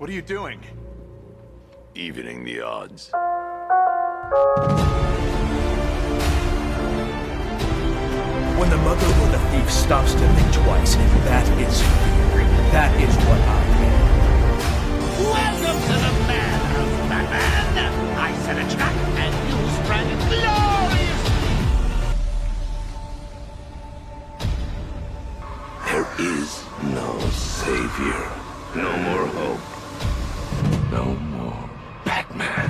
What are you doing? Evening the odds. When the mother or the thief stops to think twice, that is fear. That is what I am. Welcome to the manor of Batman! I set a trap and you sprang it gloriously! There is no savior. No more hope. No more Batman.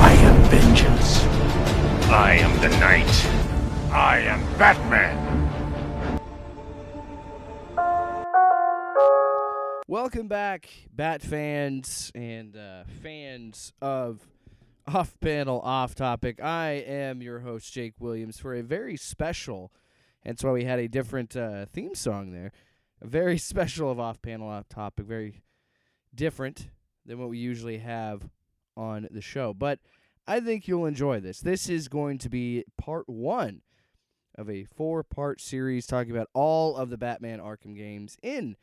I am vengeance. I am the Knight. I am Batman. Welcome back, Bat fans and fans of Off-Panel, Off-Topic. I am your host, Jake Williams, for a very special, hence why we had a different theme song there, a very special of Off-Panel, Off-Topic, very different than what we usually have on the show. But I think you'll enjoy this. This is going to be part one of a 4-part series talking about all of the Batman Arkham games in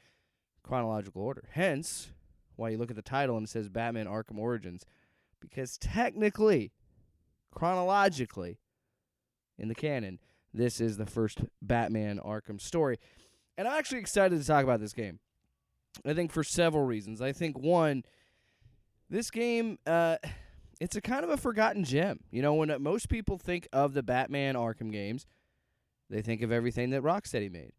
chronological order. Hence, why you look at the title and it says Batman Arkham Origins. Because technically, chronologically, in the canon, this is the first Batman Arkham story. And I'm actually excited to talk about this game. I think for several reasons. I think, one, this game, it's a kind of a forgotten gem. You know, when most people think of the Batman Arkham games, they think of everything that Rocksteady made.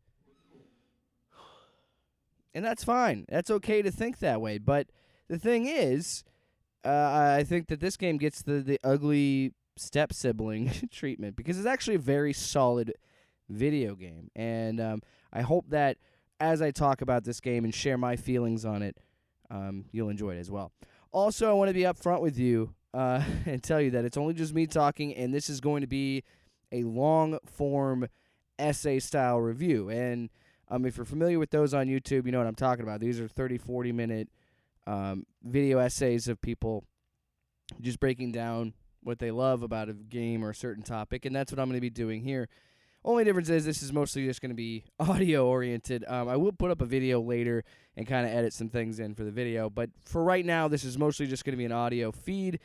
And that's fine. That's okay to think that way. But the thing is, I think that this game gets the ugly step-sibling treatment because it's actually a very solid video game. And I hope that as I talk about this game and share my feelings on it, you'll enjoy it as well. Also, I want to be upfront with you and tell you that it's only just me talking, and this is going to be a long-form essay-style review. And if you're familiar with those on YouTube, you know what I'm talking about. These are 30, 40-minute video essays of people just breaking down what they love about a game or a certain topic, and that's what I'm going to be doing here. Only difference is this is mostly just going to be audio-oriented. I will put up a video later and kind of edit some things in for the video, but for right now, this is mostly just going to be an audio feed,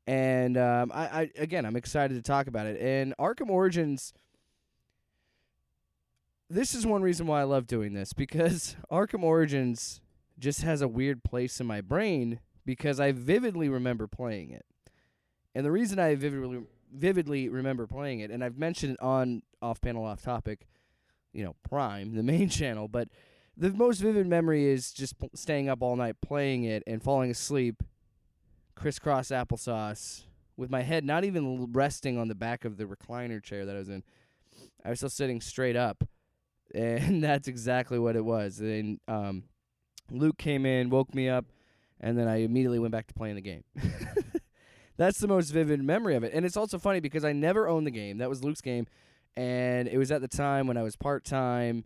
and again, I'm excited to talk about it. And Arkham Origins, this is one reason why I love doing this, because Arkham Origins just has a weird place in my brain because I vividly remember playing it. And the reason I vividly remember playing it, and I've mentioned it on Off-Panel, Off-Topic, Prime, the main channel, but the most vivid memory is just staying up all night playing it and falling asleep, crisscross applesauce, with my head not even resting on the back of the recliner chair that I was in. I was still sitting straight up. And that's exactly what it was. And Luke came in, woke me up, and then I immediately went back to playing the game. That's the most vivid memory of it. And it's also funny because I never owned the game. That was Luke's game. And it was at the time when I was part-time.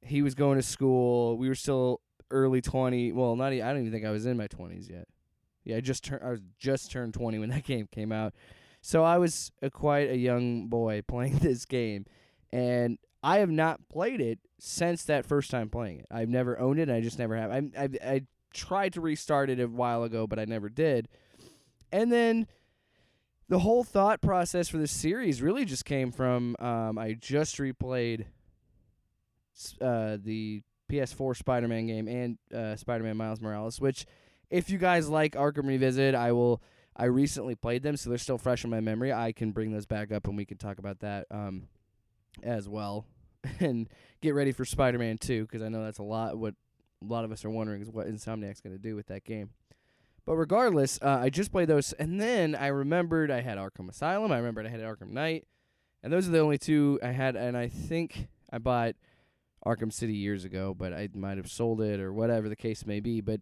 He was going to school. We were still early 20. Well, I don't even think I was in my 20s yet. Yeah, I was just turned 20 when that game came out. So I was quite a young boy playing this game. And I have not played it since that first time playing it. I've never owned it, and I just never have. I tried to restart it a while ago, but I never did. And then the whole thought process for this series really just came from I just replayed the PS4 Spider-Man game and Spider-Man Miles Morales, which if you guys like Arkham Revisited, I recently played them, so they're still fresh in my memory. I can bring those back up, and we can talk about that as well. And get ready for Spider-Man 2, because I know that's what a lot of us are wondering is what Insomniac's going to do with that game. But regardless, I just played those, and then I remembered I had Arkham Asylum, I remembered I had Arkham Knight, and those are the only two I had, and I think I bought Arkham City years ago, but I might have sold it or whatever the case may be, but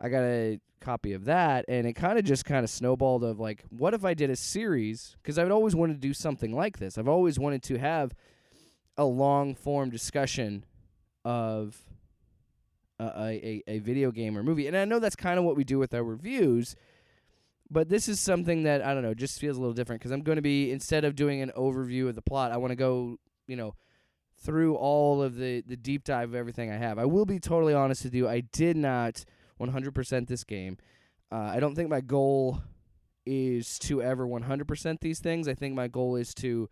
I got a copy of that, and it kind of snowballed of, like, what if I did a series, because I've always wanted to do something like this. I've always wanted to have a long-form discussion of a video game or movie. And I know that's kind of what we do with our reviews, But this is something that, I don't know, just feels a little different because I'm going to be, instead of doing an overview of the plot, I want to go, through all of the deep dive of everything I have. I will be totally honest with you. I did not 100% this game. I don't think my goal is to ever 100% these things. I think my goal is to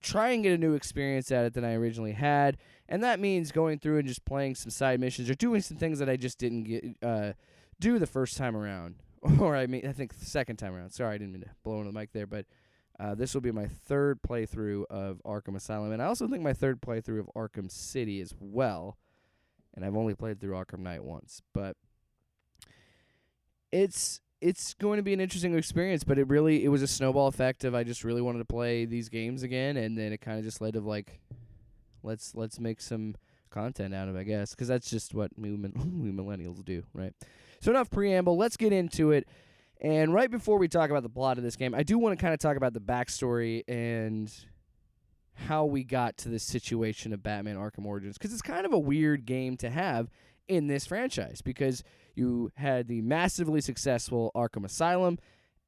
try and get a new experience at it than I originally had. And that means going through and just playing some side missions or doing some things that I just didn't do the first time around. Or I think the second time around. Sorry, I didn't mean to blow into the mic there, but this will be my third playthrough of Arkham Asylum, and I also think my third playthrough of Arkham City as well. And I've only played through Arkham Knight once, but it's going to be an interesting experience. But it was a snowball effect of I just really wanted to play these games again, and then it kind of just led to like, let's make some content out of it, I guess, because that's just what we millennials do, right? So enough preamble, let's get into it. And right before we talk about the plot of this game, I do want to kind of talk about the backstory and how we got to this situation of Batman Arkham Origins, because it's kind of a weird game to have in this franchise, because you had the massively successful Arkham Asylum,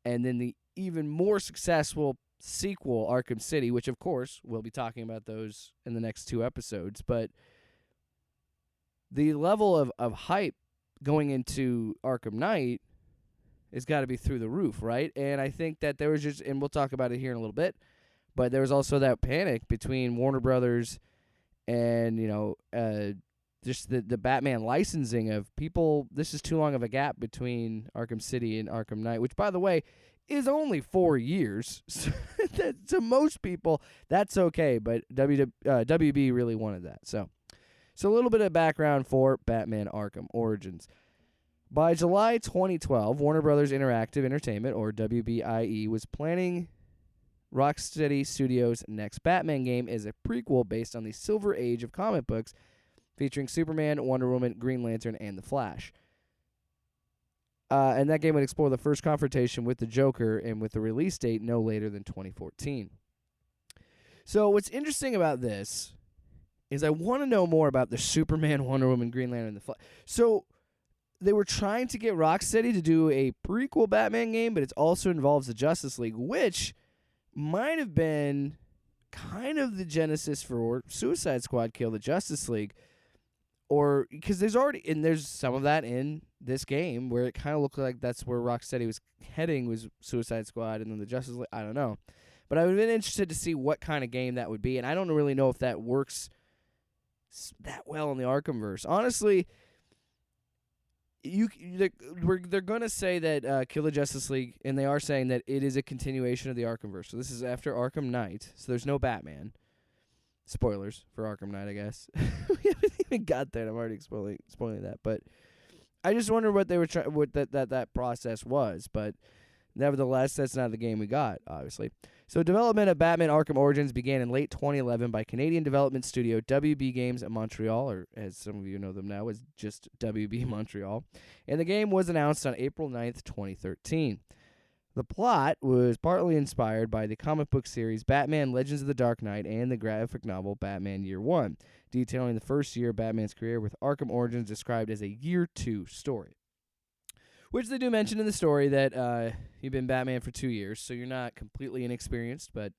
and then the even more successful sequel, Arkham City, which, of course, we'll be talking about those in the next 2 episodes. But the level of hype going into Arkham Knight has got to be through the roof, right? And I think that there was just, and we'll talk about it here in a little bit, but there was also that panic between Warner Brothers and, just the Batman licensing of people. This is too long of a gap between Arkham City and Arkham Knight, which, by the way, is only 4 years. So to most people, that's okay, but WB really wanted that. So a little bit of background for Batman Arkham Origins. By July 2012, Warner Brothers Interactive Entertainment, or WBIE, was planning Rocksteady Studios' next Batman game as a prequel based on the Silver Age of comic books, featuring Superman, Wonder Woman, Green Lantern, and The Flash. And that game would explore the first confrontation with the Joker, and with the release date no later than 2014. So what's interesting about this is I want to know more about the Superman, Wonder Woman, Green Lantern, and The Flash. So they were trying to get Rocksteady to do a prequel Batman game, but it also involves the Justice League, which might have been kind of the genesis for Suicide Squad Kill the Justice League. Or because there's some of that in this game where it kind of looked like that's where Rocksteady was heading, was Suicide Squad, and then the Justice League. I don't know. But I would have been interested to see what kind of game that would be, and I don't really know if that works that well in the Arkhamverse. Honestly, they're going to say that Kill the Justice League, and they are saying that it is a continuation of the Arkhamverse. So this is after Arkham Knight, so there's no Batman. Spoilers for Arkham Knight, I guess. We haven't even got there, and I'm already spoiling that. But I just wonder what they were what that process was. But nevertheless, that's not the game we got, obviously. So development of Batman Arkham Origins began in late 2011 by Canadian development studio WB Games at Montreal, or as some of you know them now as just WB Montreal. And the game was announced on April 9th, 2013. The plot was partly inspired by the comic book series Batman Legends of the Dark Knight and the graphic novel Batman Year One, detailing the first year of Batman's career, with Arkham Origins described as a Year 2 story. Which they do mention in the story that you've been Batman for 2 years, so you're not completely inexperienced, but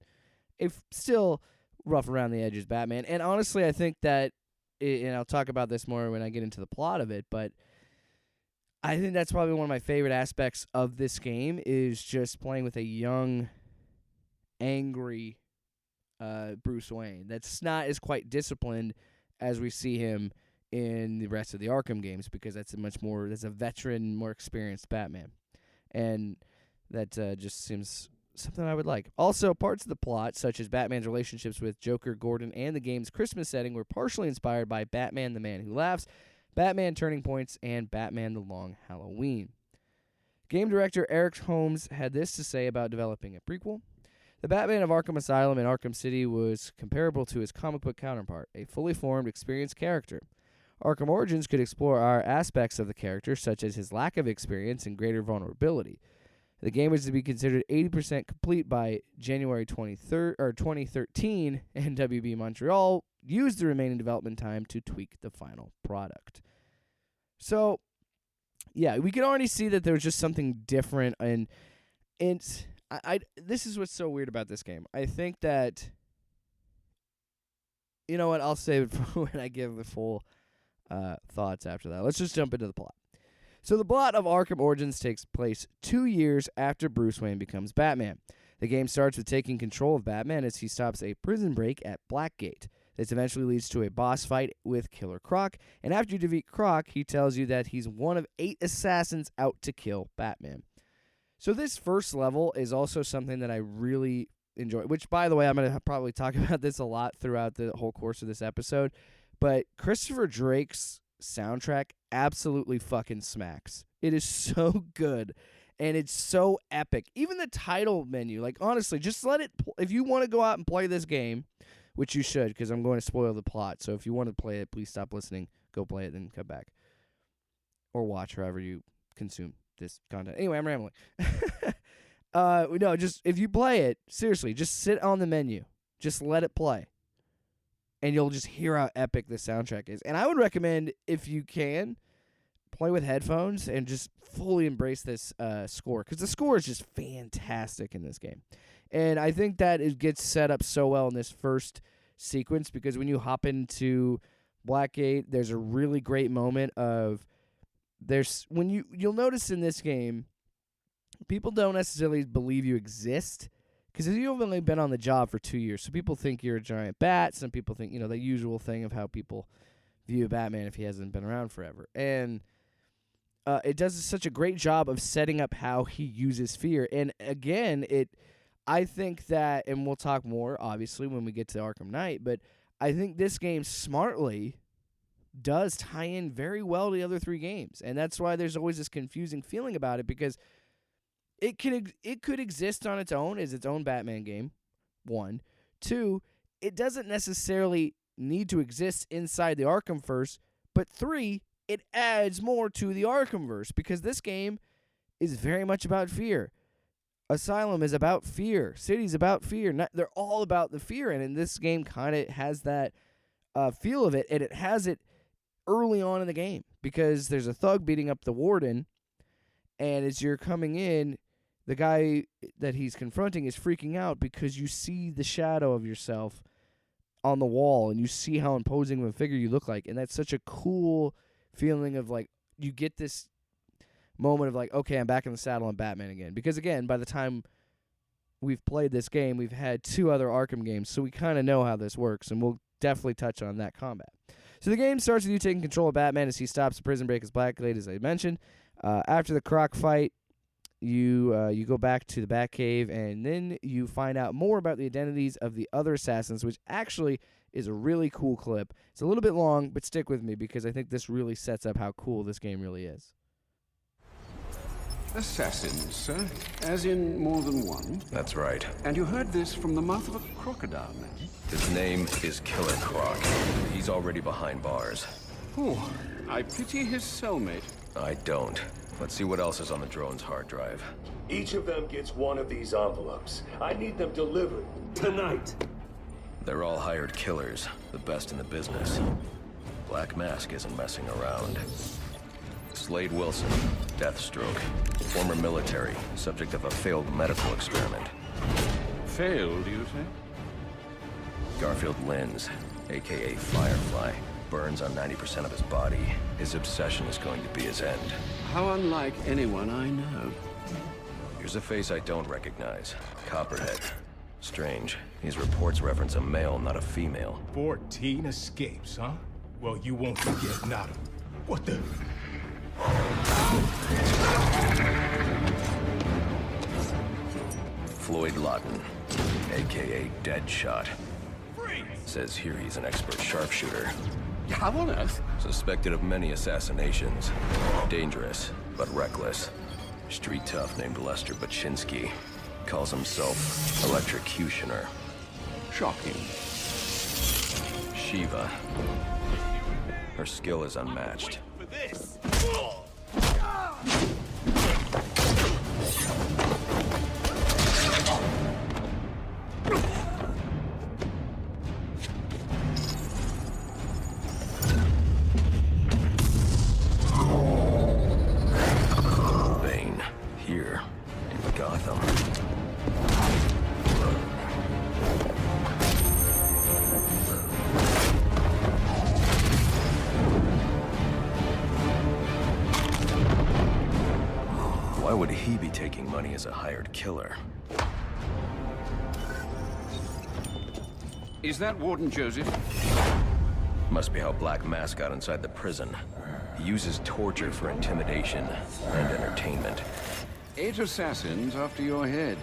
if still rough around the edges Batman. And honestly, I think that, and I'll talk about this more when I get into the plot of it, but I think that's probably one of my favorite aspects of this game, is just playing with a young, angry Bruce Wayne that's not as quite disciplined as we see him in the rest of the Arkham games, because that's a veteran, more experienced Batman. And that just seems something I would like. Also, parts of the plot, such as Batman's relationships with Joker, Gordon, and the game's Christmas setting, were partially inspired by Batman the Man Who Laughs, Batman Turning Points, and Batman the Long Halloween. Game director Eric Holmes had this to say about developing a prequel. The Batman of Arkham Asylum and Arkham City was comparable to his comic book counterpart, a fully formed, experienced character. Arkham Origins could explore our aspects of the character, such as his lack of experience and greater vulnerability. The game was to be considered 80% complete by January 2013, and WB Montreal used the remaining development time to tweak the final product. So, yeah, we can already see that there was just something different, and this is what's so weird about this game. I think that, you know what, I'll save it for when I give the full thoughts after that. Let's just jump into the plot. So the plot of Arkham Origins takes place 2 years after Bruce Wayne becomes Batman. The game starts with taking control of Batman as he stops a prison break at Blackgate. This eventually leads to a boss fight with Killer Croc, and after you defeat Croc, he tells you that he's one of 8 assassins out to kill Batman. So this first level is also something that I really enjoy, which, by the way, I'm going to probably talk about this a lot throughout the whole course of this episode, but Christopher Drake's soundtrack absolutely fucking smacks. It is so good, and it's so epic. Even the title menu, like, honestly, just let it, if you want to go out and play this game, which you should, because I'm going to spoil the plot, so if you want to play it, please stop listening, go play it, then come back. Or watch, however you consume this content. Anyway, I'm rambling. No, just, if you play it, seriously, just sit on the menu. Just let it play. And you'll just hear how epic the soundtrack is. And I would recommend, if you can, play with headphones and just fully embrace this score, because the score is just fantastic in this game. And I think that it gets set up so well in this first sequence, because when you hop into Blackgate, there's a really great moment of, you'll notice in this game, people don't necessarily believe you exist, because you've only been on the job for 2 years. So people think you're a giant bat. Some people think, the usual thing of how people view Batman if he hasn't been around forever. And it does such a great job of setting up how he uses fear. And again, I think that, and we'll talk more, obviously, when we get to Arkham Knight, but I think this game smartly does tie in very well to the other 3 games. And that's why there's always this confusing feeling about it, because it could exist on its own as its own Batman game, 1. 2, it doesn't necessarily need to exist inside the Arkhamverse, but 3, it adds more to the Arkhamverse, because this game is very much about fear. Asylum is about fear. City's about fear. They're all about the fear, and in this game kind of has that feel of it, and it has it early on in the game, because there's a thug beating up the warden, and as you're coming in, the guy that he's confronting is freaking out because you see the shadow of yourself on the wall, and you see how imposing of a figure you look like, and that's such a cool feeling of, like, you get this moment of, like, okay, I'm back in the saddle, I'm Batman again. Because, again, by the time we've played this game, we've had 2 other Arkham games, so we kind of know how this works, and we'll definitely touch on that combat. So the game starts with you taking control of Batman as he stops the prison break as Blackgate, as I mentioned. After the Croc fight, you go back to the Batcave, and then you find out more about the identities of the other assassins, which actually is a really cool clip. It's a little bit long, but stick with me, because I think this really sets up how cool this game really is. Assassins, sir? As in more than one? That's right. And you heard this from the mouth of a crocodile, man? His name is Killer Croc. He's already behind bars. Oh, I pity his cellmate. I don't. Let's see what else is on the drone's hard drive. Each of them gets one of these envelopes. I need them delivered tonight. They're all hired killers, the best in the business. Black Mask isn't messing around. Slade Wilson, Deathstroke, former military, subject of a failed medical experiment. Failed, you say? Garfield Linz, aka Firefly, burns on 90% of his body. His obsession is going to be his end. How unlike anyone I know. Here's a face I don't recognize. Copperhead. Strange. These reports reference a male, not a female. 14 escapes, huh? Well, you won't forget nada. What the? Floyd Lawton, aka Deadshot. Says here he's an expert sharpshooter. How on earth? Suspected of many assassinations. Dangerous, but reckless. Street tough named Lester Baczynski. Calls himself Electrocutioner. Shocking. Shiva. Her skill is unmatched. Gotham. Why would he be taking money as a hired killer? Is that Warden Joseph? Must be how Black Mask got inside the prison. He uses torture for intimidation and entertainment. 8 assassins after your head.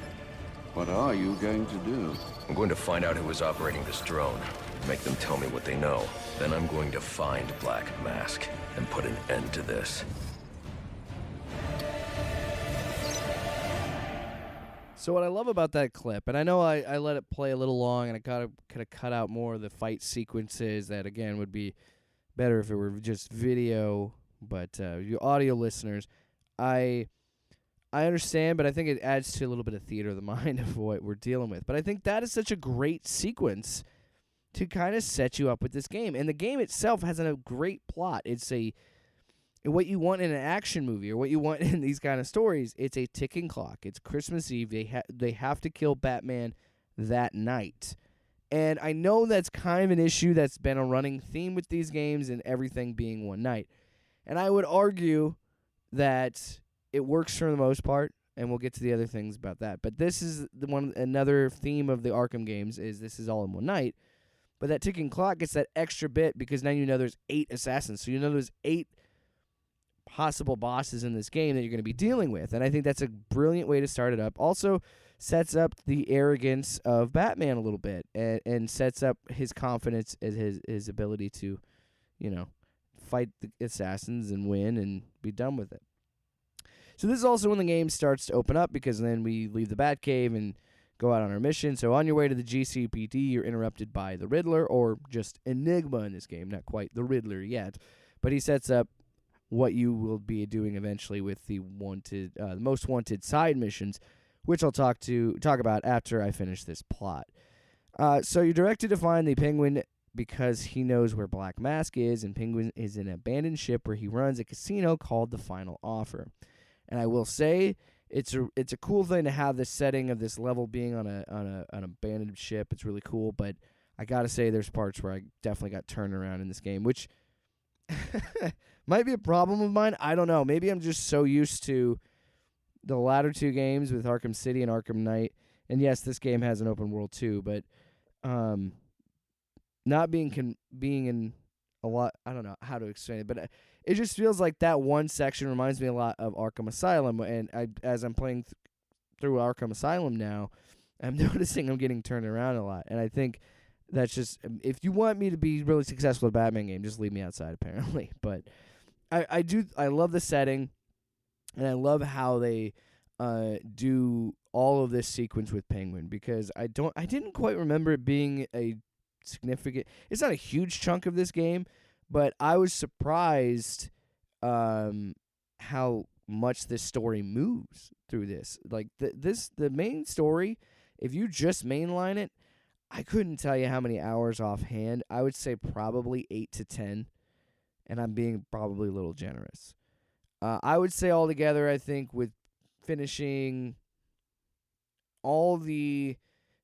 What are you going to do? I'm going to find out who is operating this drone. Make them tell me what they know. Then I'm going to find Black Mask and put an end to this. So what I love about that clip, and I know I let it play a little long, and I could have cut out more of the fight sequences that, again, would be better if it were just video, but you audio listeners, I understand, but I think it adds to a little bit of theater of the mind of what we're dealing with. But I think that is such a great sequence to kind of set you up with this game. And the game itself has a great plot. It's what you want in an action movie or what you want in these kind of stories. It's a ticking clock. It's Christmas Eve. They have to kill Batman that night. And I know that's kind of an issue that's been a running theme with these games and everything being one night. And I would argue that it works for the most part, and we'll get to the other things about that. But this is another theme of the Arkham games is this is all in one night. But that ticking clock gets that extra bit because now you know there's 8 assassins. So you know there's 8 possible bosses in this game that you're going to be dealing with. And I think that's a brilliant way to start it up. Also sets up the arrogance of Batman a little bit and sets up his confidence as his ability to, fight the assassins and win and be done with it. So this is also when the game starts to open up because then we leave the Batcave and go out on our mission. So on your way to the GCPD, you're interrupted by the Riddler, or just Enigma in this game, not quite the Riddler yet. But he sets up what you will be doing eventually with the most wanted side missions, which I'll talk about after I finish this plot. So you're directed to find the Penguin because he knows where Black Mask is, and Penguin is in an abandoned ship where he runs a casino called the Final Offer. And I will say it's a cool thing to have this setting of this level being on an abandoned ship. It's really cool, but I gotta say there's parts where I definitely got turned around in this game, which might be a problem of mine. I don't know. Maybe I'm just so used to the latter 2 games with Arkham City and Arkham Knight. And yes, this game has an open world too, but not being in a lot. I don't know how to explain it, but it just feels like that one section reminds me a lot of Arkham Asylum. And as I'm playing through Arkham Asylum now, I'm noticing I'm getting turned around a lot. And I think that's just, if you want me to be really successful at a Batman game, just leave me outside, apparently. But I love the setting, and I love how they do all of this sequence with Penguin, because I didn't quite remember it being a significant. It's not a huge chunk of this game, but I was surprised how much this story moves through this. Like the main story, if you just mainline it, I couldn't tell you how many hours offhand. I would say probably 8 to 10, and I'm being probably a little generous. I would say altogether, I think with finishing all the,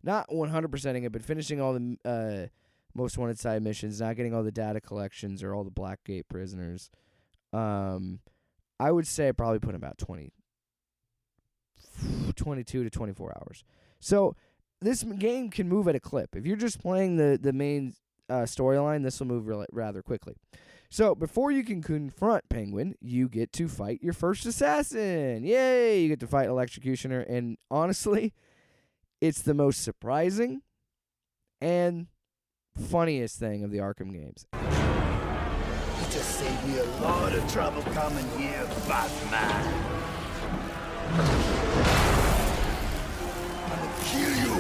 not 100%ing it, but finishing all the most wanted side missions, not getting all the data collections or all the Blackgate prisoners, I would say I probably put in about 22 to 24 hours. So this game can move at a clip. If you're just playing the main storyline, this will move rather quickly. So before you can confront Penguin, you get to fight your first assassin. Yay! You get to fight Electrocutioner, and honestly, it's the most surprising and funniest thing of the Arkham games. You just saved me a lot of trouble coming here, Batman. I'm gonna kill you.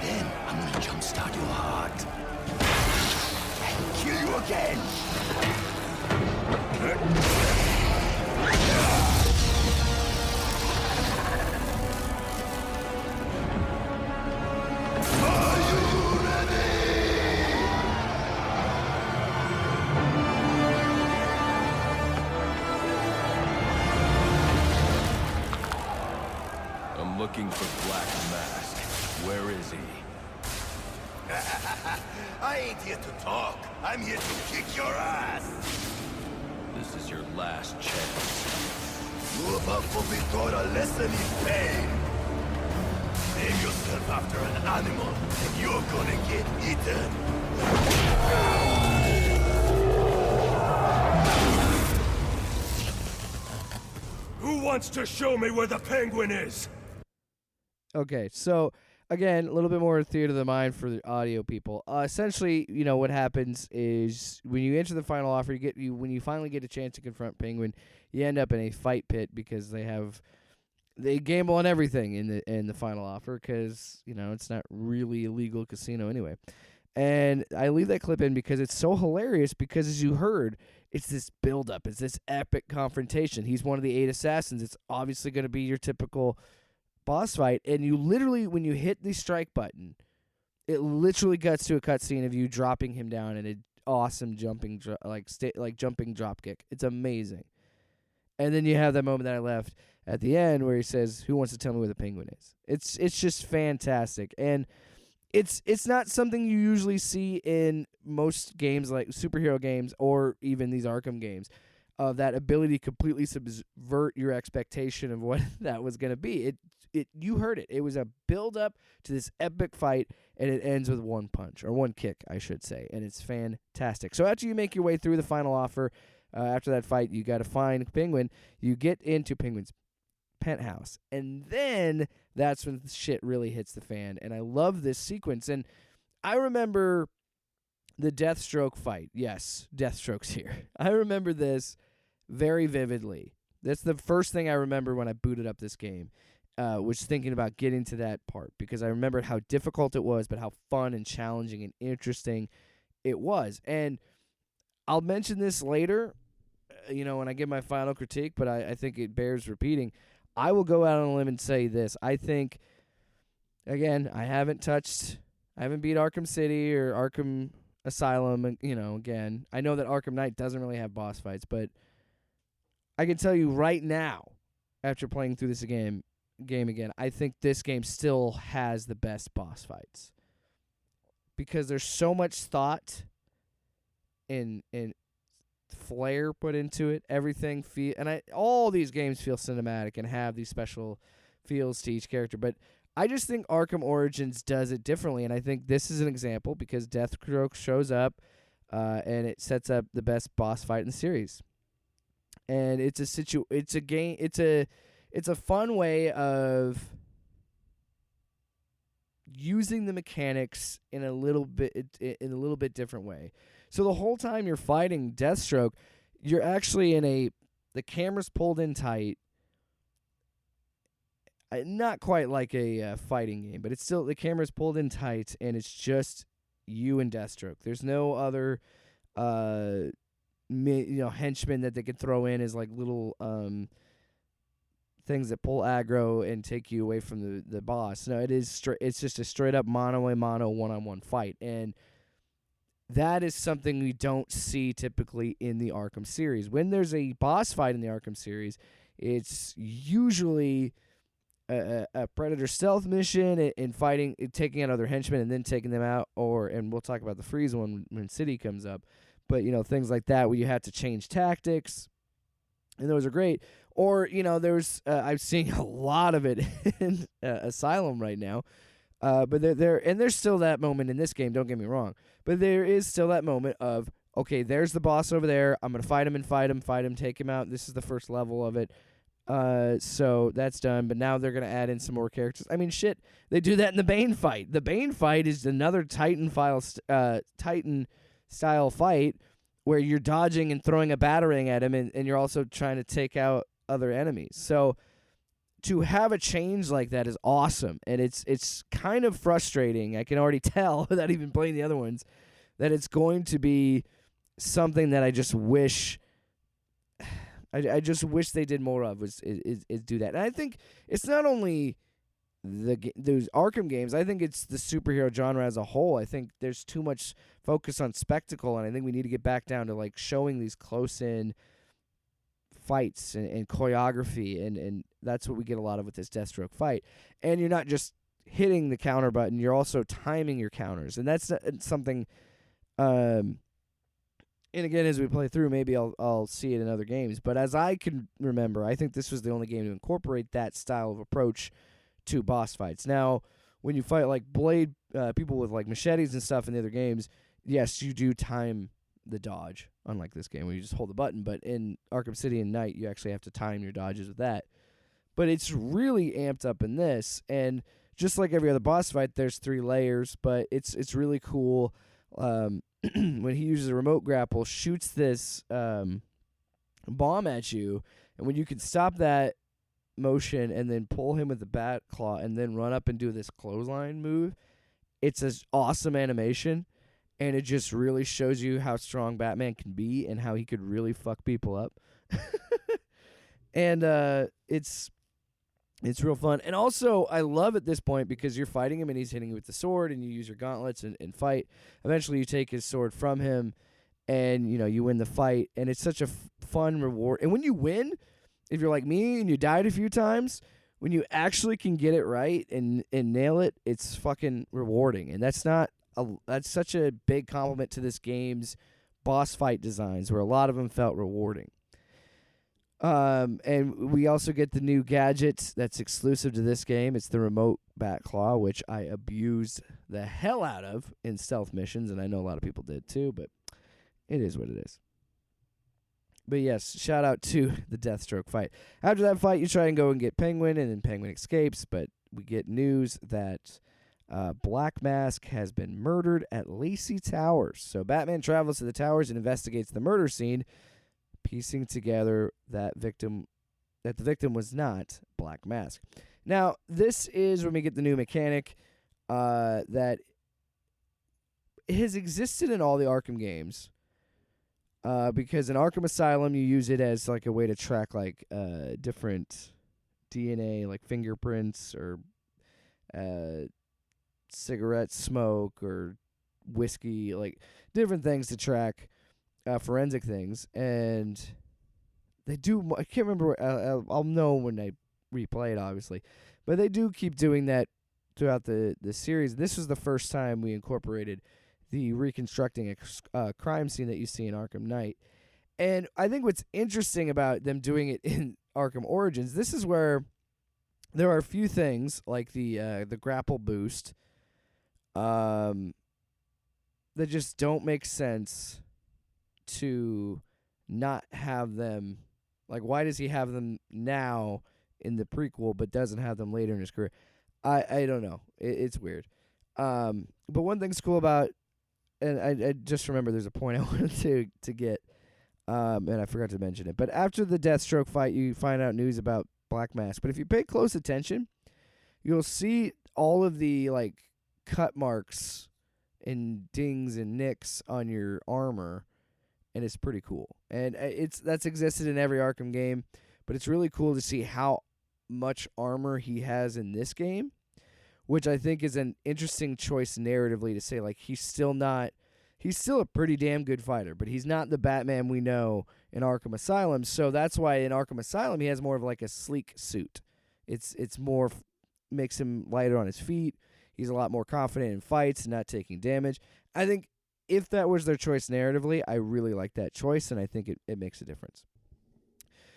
Then I'm gonna jumpstart your heart. And kill you again. I'm looking for Black Mask. Where is he? I ain't here to talk. I'm here to kick your ass. This is your last chance. You're about to be taught a lesson in pain. Name yourself after an animal, and you're gonna get eaten. Who wants to show me where the penguin is? Okay, so again, a little bit more theater of the mind for the audio people. Essentially, what happens is when you enter the final offer, when you finally get a chance to confront Penguin, you end up in a fight pit because they gamble on everything in the final offer because it's not really a legal casino anyway. And I leave that clip in because it's so hilarious because, as you heard, it's this build-up. It's this epic confrontation. He's one of the 8 assassins. It's obviously going to be your typical boss fight. And you literally, when you hit the strike button, it literally cuts to a cutscene of you dropping him down in an awesome jumping jumping drop kick. It's amazing. And then you have that moment that I left at the end where he says, "Who wants to tell me where the penguin is?" It's just fantastic. And it's not something you usually see in most games like superhero games or even these Arkham games, of that ability to completely subvert your expectation of what that was going to be. You heard it. It was a build up to this epic fight, and it ends with one punch, or one kick, I should say, and it's fantastic. So after you make your way through the final offer, after that fight, you got to find Penguin. You get into Penguin's penthouse, and then that's when shit really hits the fan. And I love this sequence, and I remember the Deathstroke fight. Yes, Deathstroke's here. I remember this very vividly. That's the first thing I remember when I booted up this game, was thinking about getting to that part, because I remembered how difficult it was, but how fun and challenging and interesting it was. And I'll mention this later, when I give my final critique, but I think it bears repeating. I will go out on a limb and say this. I think, again, I haven't beat Arkham City or Arkham Asylum, and again, I know that Arkham Knight doesn't really have boss fights, but I can tell you right now, after playing through this game again, I think this game still has the best boss fights, because there's so much thought and flair put into it. Everything all these games feel cinematic and have these special feels to each character, but I just think Arkham Origins does it differently, and I think this is an example because Deathstroke shows up, and it sets up the best boss fight in the series. And it's a fun way of using the mechanics in a little bit different way. So the whole time you're fighting Deathstroke, you're actually the camera's pulled in tight. Not quite like a fighting game, but it's still, the camera's pulled in tight, and it's just you and Deathstroke. There's no other henchmen that they could throw in as like little things that pull aggro and take you away from the boss. No, it's just a straight up mano-a-mano one-on-one fight, and that is something we don't see typically in the Arkham series. When there's a boss fight in the Arkham series, it's usually a Predator stealth mission and fighting, taking out other henchmen and then taking them out, and we'll talk about the Freeze one when City comes up, but things like that where you have to change tactics, and those are great. Or there's I'm seeing a lot of it in Asylum right now, but there's still that moment in this game. Don't get me wrong, but there is still that moment of, okay, there's the boss over there. I'm gonna fight him, take him out. This is the first level of it. So that's done, but now they're going to add in some more characters. I mean, shit, they do that in the Bane fight. The Bane fight is another Titan-style fight where you're dodging and throwing a batarang at him, and you're also trying to take out other enemies. So to have a change like that is awesome, and it's kind of frustrating. I can already tell, without even playing the other ones, that it's going to be something that I just wish... I just wish they did more of is do that. And I think it's not only those Arkham games. I think it's the superhero genre as a whole. I think there's too much focus on spectacle, and I think we need to get back down to like showing these close-in fights and choreography, and that's what we get a lot of with this Deathstroke fight. And you're not just hitting the counter button, you're also timing your counters, and that's something. And again, as we play through, maybe I'll see it in other games. But as I can remember, I think this was the only game to incorporate that style of approach to boss fights. Now, when you fight like Blade, people with like machetes and stuff in the other games, yes, you do time the dodge, unlike this game where you just hold the button. But in Arkham City and Night, you actually have to time your dodges with that. But it's really amped up in this, and just like every other boss fight, there's 3 layers, but it's really cool. When he uses a remote grapple, shoots this bomb at you, and when you can stop that motion and then pull him with the bat claw and then run up and do this clothesline move, it's an awesome animation, and it just really shows you how strong Batman can be and how he could really fuck people up. And it's real fun. And also, I love at this point because you're fighting him and he's hitting you with the sword and you use your gauntlets and fight. Eventually, you take his sword from him and, you win the fight. And it's such a fun reward. And when you win, if you're like me and you died a few times, when you actually can get it right and nail it, it's fucking rewarding. And that's such a big compliment to this game's boss fight designs, where a lot of them felt rewarding. And we also get the new gadget that's exclusive to this game. It's the remote bat claw, which I abused the hell out of in stealth missions, and I know a lot of people did too, but it is what it is. But yes, shout out to the Deathstroke fight. After that fight, you try and go and get Penguin, and then Penguin escapes, but we get news that Black Mask has been murdered at Lacey Towers. So Batman travels to the towers and investigates the murder scene, piecing together that the victim was not Black Mask. Now, this is when we get the new mechanic that has existed in all the Arkham games. Because in Arkham Asylum, you use it as like a way to track like different DNA, like fingerprints or cigarette smoke or whiskey, like different things to track forensic things. And they do, I can't remember, I'll know when I replay it, obviously. But they do keep doing that throughout the series. This was the first time we incorporated the reconstructing a crime scene that you see in Arkham Knight. And I think what's interesting about them doing it in Arkham Origins, this is where there are a few things, like the grapple boost, that just don't make sense to not have them. Like, why does he have them now in the prequel but doesn't have them later in his career? I don't know. It's weird. But one thing's cool about, and I just remember there's a point I wanted to get, and I forgot to mention it. But after the Deathstroke fight, you find out news about Black Mask. But if you pay close attention, you'll see all of the like cut marks and dings and nicks on your armor, and it's pretty cool. And that's existed in every Arkham game, but it's really cool to see how much armor he has in this game, which I think is an interesting choice narratively to say, like, he's still a pretty damn good fighter, but he's not the Batman we know in Arkham Asylum. So that's why in Arkham Asylum he has more of like a sleek suit. It's more makes him lighter on his feet. He's a lot more confident in fights and not taking damage. I think if that was their choice narratively, I really like that choice, and I think it makes a difference.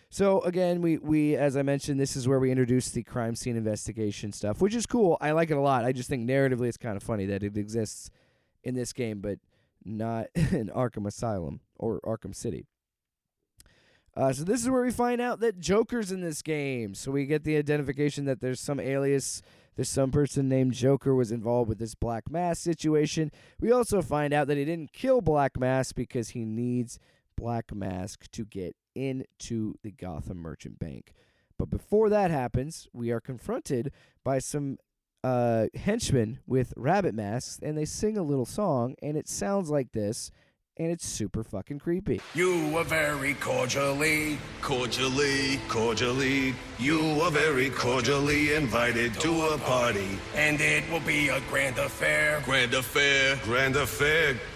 So again, we as I mentioned, this is where we introduce the crime scene investigation stuff, which is cool. I like it a lot. I just think narratively it's kind of funny that it exists in this game, but not in Arkham Asylum or Arkham City. So this is where we find out that Joker's in this game. So we get the identification that there's some alias, there's some person named Joker was involved with this Black Mask situation. We also find out that he didn't kill Black Mask because he needs Black Mask to get into the Gotham Merchant Bank. But before that happens, we are confronted by some henchmen with rabbit masks, and they sing a little song, and it sounds like this, and it's super fucking creepy. You were very cordially, you were very cordially invited to a party. And it will be a grand affair. Grand affair,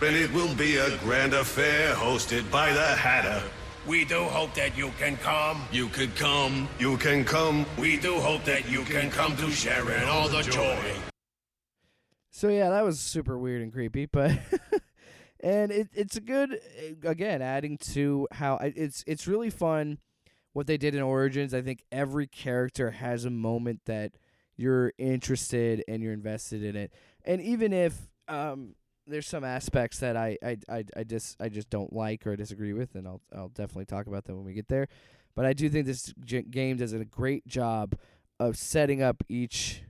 and it will be a grand affair hosted by the Hatter. We do hope that you can come. You could come. You can come. We do hope that you can come to share in all the joy. So yeah, that was super weird and creepy, but and it's a good, again, adding to how it's really fun what they did in Origins. I think every character has a moment that you're interested and you're invested in it, and even if there's some aspects that I just don't like or disagree with, and I'll definitely talk about them when we get there. But I do think this game does a great job of setting up each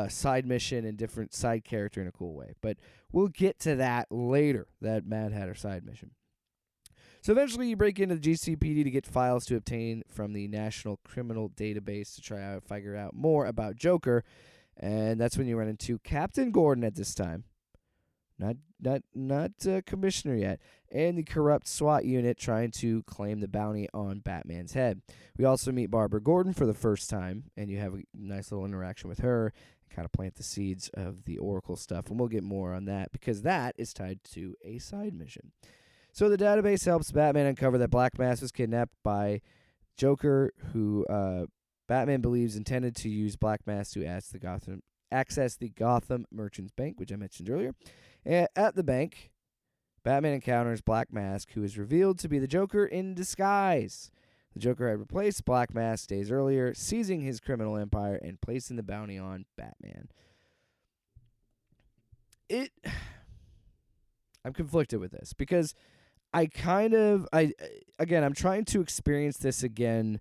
side mission and different side character in a cool way. But we'll get to that later, that Mad Hatter side mission. So eventually you break into the GCPD to get files to obtain from the National Criminal Database to try to figure out more about Joker. And that's when you run into Captain Gordon at this time. Not Commissioner yet. And the corrupt SWAT unit trying to claim the bounty on Batman's head. We also meet Barbara Gordon for the first time, and you have a nice little interaction with her and kind of plant the seeds of the Oracle stuff. And we'll get more on that because that is tied to a side mission. So the database helps Batman uncover that Black Mask was kidnapped by Joker, who Batman believes intended to use Black Mask to access the Gotham Merchants Bank, which I mentioned earlier. At the bank, Batman encounters Black Mask, who is revealed to be the Joker in disguise. The Joker had replaced Black Mask days earlier, seizing his criminal empire and placing the bounty on Batman. I'm conflicted with this because I'm trying to experience this again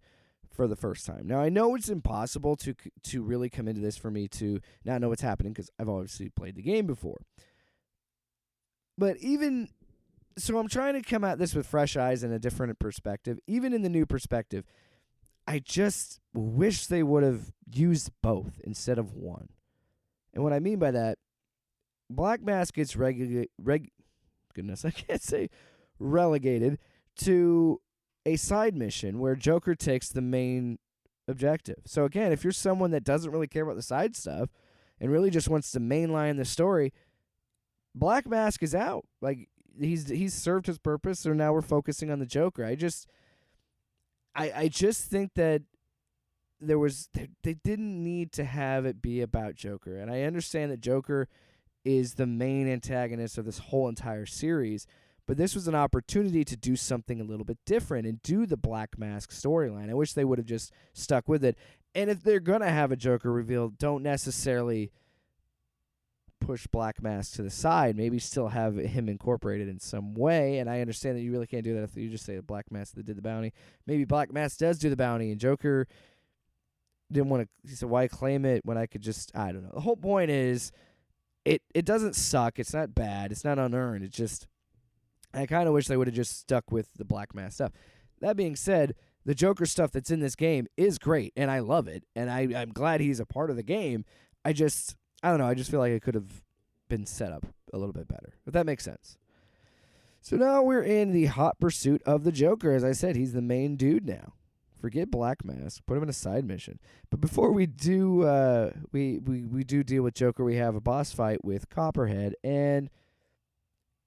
for the first time. Now, I know it's impossible to really come into this for me to not know what's happening because I've obviously played the game before. But even so, I'm trying to come at this with fresh eyes and a different perspective. Even in the new perspective, I just wish they would have used both instead of one. And what I mean by that, Black Mask gets relegated to a side mission where Joker takes the main objective. So again, if you're someone that doesn't really care about the side stuff and really just wants to mainline the story, Black Mask is out. Like he's served his purpose, so now we're focusing on the Joker. I just think that they didn't need to have it be about Joker. And I understand that Joker is the main antagonist of this whole entire series, but this was an opportunity to do something a little bit different and do the Black Mask storyline. I wish they would have just stuck with it. And if they're going to have a Joker reveal, don't necessarily push Black Mask to the side. Maybe still have him incorporated in some way. And I understand that you really can't do that if you just say the Black Mask that did the bounty. Maybe Black Mask does do the bounty, and Joker didn't want to. He said, "Why claim it when I could just?" I don't know. The whole point is, it doesn't suck. It's not bad. It's not unearned. It's just, I kind of wish they would have just stuck with the Black Mask stuff. That being said, the Joker stuff that's in this game is great, and I love it, and I'm glad he's a part of the game. I don't know. I just feel like it could have been set up a little bit better, if that makes sense. So now we're in the hot pursuit of the Joker. As I said, he's the main dude now. Forget Black Mask. Put him in a side mission. But before we do, we do deal with Joker. We have a boss fight with Copperhead, and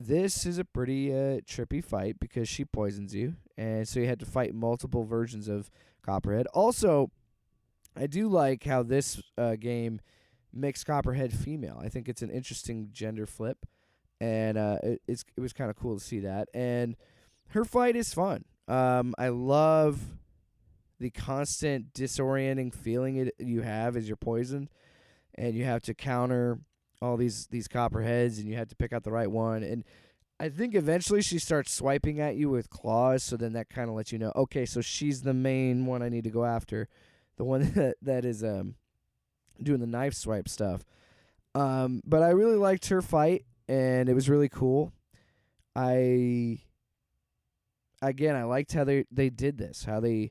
this is a pretty trippy fight because she poisons you, and so you had to fight multiple versions of Copperhead. Also, I do like how this game makes Copperhead female. I think it's an interesting gender flip, and it was kind of cool to see that. And her fight is fun. I love the constant disorienting feeling you have as you're poisoned, and you have to counter all these Copperheads, and you have to pick out the right one. And I think eventually she starts swiping at you with claws, so then that kind of lets you know, okay, so she's the main one I need to go after, the one that is doing the knife swipe stuff. But I really liked her fight, and it was really cool. I liked how they did this, how they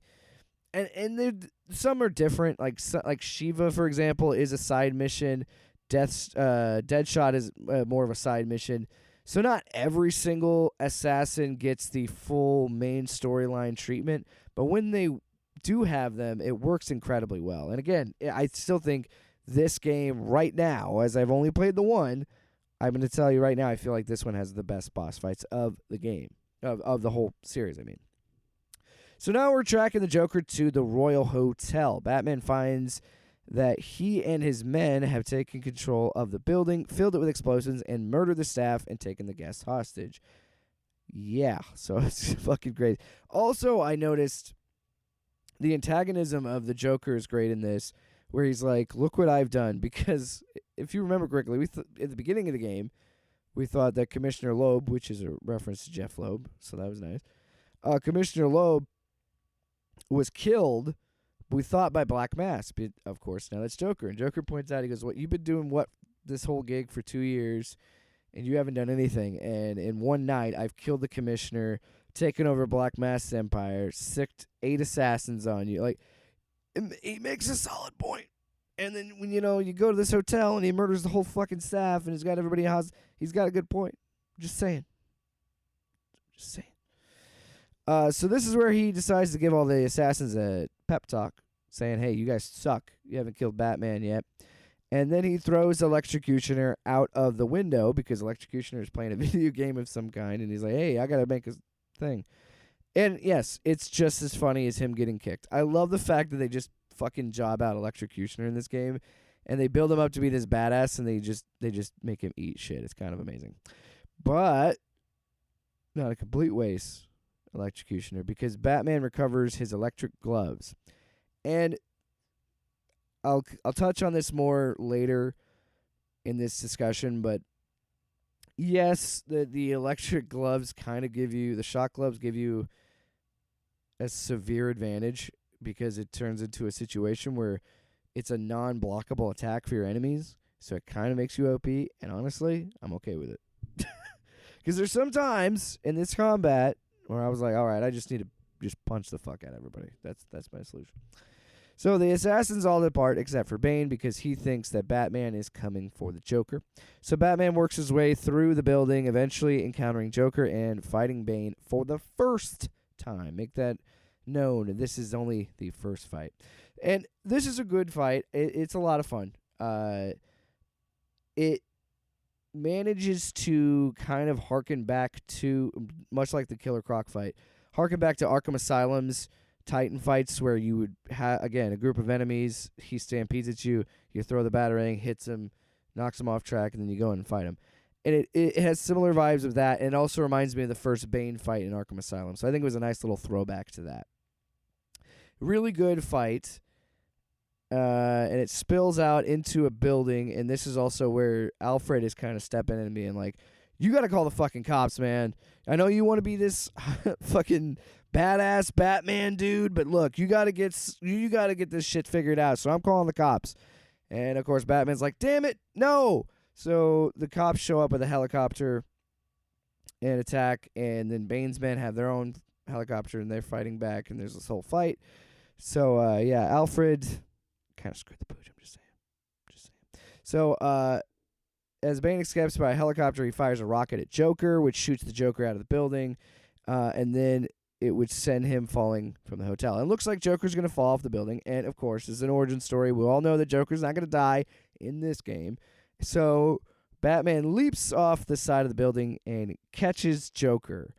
and some are different. Like Shiva, for example, is a side mission. Deadshot is more of a side mission. So not every single assassin gets the full main storyline treatment, but when they do have them, it works incredibly well. And again, I still think this game right now, as I've only played the one, I'm going to tell you right now, I feel like this one has the best boss fights of the game. of the whole series, I mean. So now we're tracking the Joker to the Royal Hotel. Batman finds that he and his men have taken control of the building, filled it with explosives, and murdered the staff and taken the guests hostage. Yeah, so it's fucking great. Also, I noticed the antagonism of the Joker is great in this, where he's like, look what I've done. Because if you remember correctly, at the beginning of the game, we thought that Commissioner Loeb, which is a reference to Jeff Loeb, so that was nice. Commissioner Loeb was killed, we thought, by Black Mask. But of course, now that's Joker. And Joker points out, he goes, "What, you've been doing this whole gig for 2 years, and you haven't done anything. And in one night, I've killed the commissioner, taken over Black Mask's empire, sicked 8 assassins on you." Like, he makes a solid point. And then when, you go to this hotel and he murders the whole fucking staff and he's got everybody in house, he's got a good point. Just saying. So this is where he decides to give all the assassins a pep talk, saying, hey, you guys suck. You haven't killed Batman yet. And then he throws Electrocutioner out of the window because Electrocutioner is playing a video game of some kind. And he's like, hey, I got to make a thing. And yes, it's just as funny as him getting kicked. I love the fact that they just fucking job out Electrocutioner in this game. And they build him up to be this badass, and they just make him eat shit. It's kind of amazing. But not a complete waste, Electrocutioner, because Batman recovers his electric gloves. And I'll touch on this more later in this discussion, but yes, the electric gloves kind of the shock gloves give you a severe advantage because it turns into a situation where it's a non-blockable attack for your enemies, so it kind of makes you OP, and honestly, I'm okay with it. Because there's some times in this combat where I was like, all right, I just need to just punch the fuck out of everybody. That's my solution. So the assassins all depart except for Bane because he thinks that Batman is coming for the Joker. So Batman works his way through the building, eventually encountering Joker and fighting Bane for the first time. Make that known. This is only the first fight. And this is a good fight. It's a lot of fun. It manages to kind of harken back to, much like the Killer Croc fight, harken back to Arkham Asylum's Titan fights where you would have, again, a group of enemies, he stampedes at you, you throw the batarang, hits him, knocks him off track, and then you go in and fight him. And it has similar vibes of that, and it also reminds me of the first Bane fight in Arkham Asylum. So I think it was a nice little throwback to that. Really good fight. And it spills out into a building, and this is also where Alfred is kind of stepping in and being like, you got to call the fucking cops, man. I know you want to be this fucking badass Batman dude, but look, you got to get this shit figured out, so I'm calling the cops. And, of course, Batman's like, damn it, no! So the cops show up with a helicopter and attack, and then Bane's men have their own helicopter, and they're fighting back, and there's this whole fight. So, Alfred kind of screwed the pooch, I'm just saying. So, as Bane escapes by a helicopter, he fires a rocket at Joker, which shoots the Joker out of the building, and then it would send him falling from the hotel. And it looks like Joker's going to fall off the building, and of course, this is an origin story. We all know that Joker's not going to die in this game. So, Batman leaps off the side of the building and catches Joker.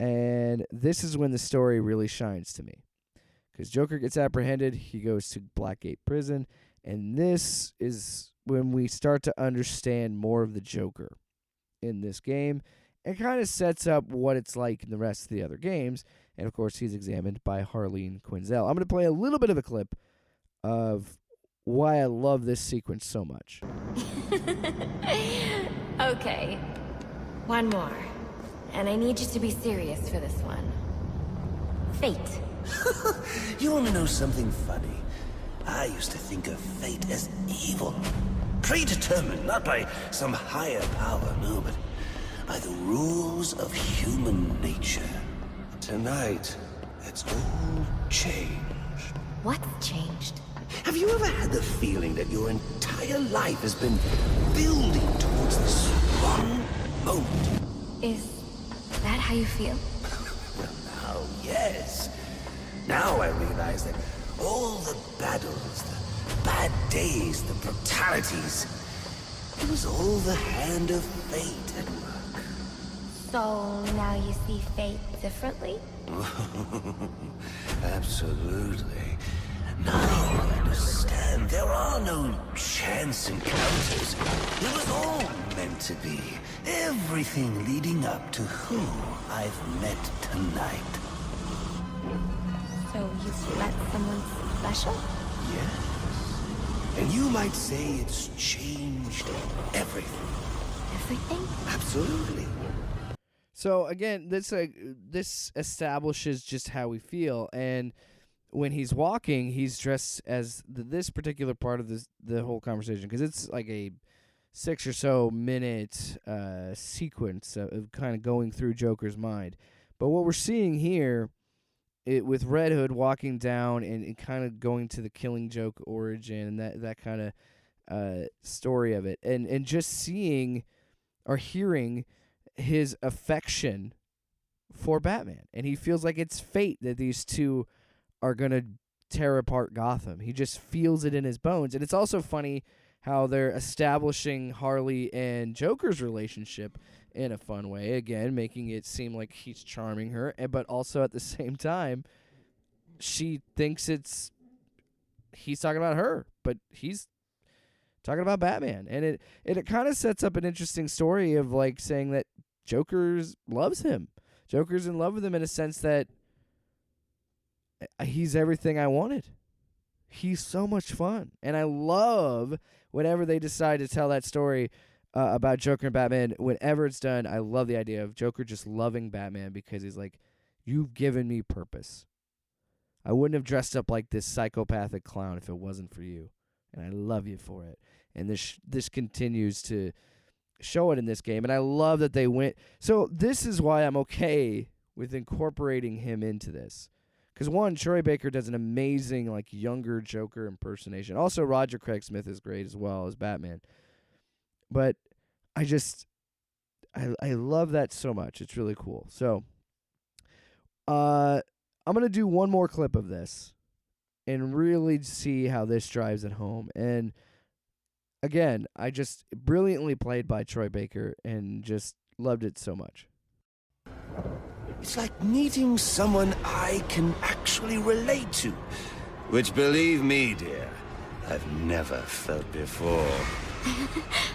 And this is when the story really shines to me. Because Joker gets apprehended, he goes to Blackgate Prison, and this is when we start to understand more of the Joker in this game, and kind of sets up what it's like in the rest of the other games, and of course he's examined by Harleen Quinzel. I'm going to play a little bit of a clip of why I love this sequence so much. Okay, one more, and I need you to be serious for this one. Fate. You want to know something funny? I used to think of fate as evil. Predetermined, not by some higher power, no, but by the rules of human nature. Tonight, it's all changed. What's changed? Have you ever had the feeling that your entire life has been building towards this one moment? Is that how you feel? Well, now, yes. Now I realize that all the battles, the bad days, the brutalities, it was all the hand of fate at work. So now you see fate differently? Absolutely. Now I understand there are no chance encounters. It was all meant to be. Everything leading up to who I've met tonight. So you've met someone special? Yes. And you might say it's changed everything. Everything? Absolutely. So again, this establishes just how we feel, and when he's walking, he's dressed as this particular part of the whole conversation, because it's like a 6 or so minute sequence of kind of going through Joker's mind. But what we're seeing here, with Red Hood walking down and kind of going to the Killing Joke origin and that kind of story of it, and just seeing or hearing his affection for Batman, and he feels like it's fate that these two are going to tear apart Gotham. He just feels it in his bones. And it's also funny how they're establishing Harley and Joker's relationship in a fun way, again, making it seem like he's charming her, but also at the same time, she thinks he's talking about her, but he's talking about Batman. And it kind of sets up an interesting story of like saying that Joker's loves him. Joker's in love with him in a sense that he's everything I wanted. He's so much fun. And I love whenever they decide to tell that story about Joker and Batman, whenever it's done, I love the idea of Joker just loving Batman because he's like, you've given me purpose. I wouldn't have dressed up like this psychopathic clown if it wasn't for you. And I love you for it. And this continues to show it in this game. And I love that they went. So this is why I'm okay with incorporating him into this. Because one, Troy Baker does an amazing like younger Joker impersonation. Also, Roger Craig Smith is great as well as Batman. But I love that so much. It's really cool. So I'm going to do one more clip of this and really see how this drives it home. And again, I just brilliantly played by Troy Baker and just loved it so much. It's like meeting someone I can actually relate to. Which, believe me, dear, I've never felt before.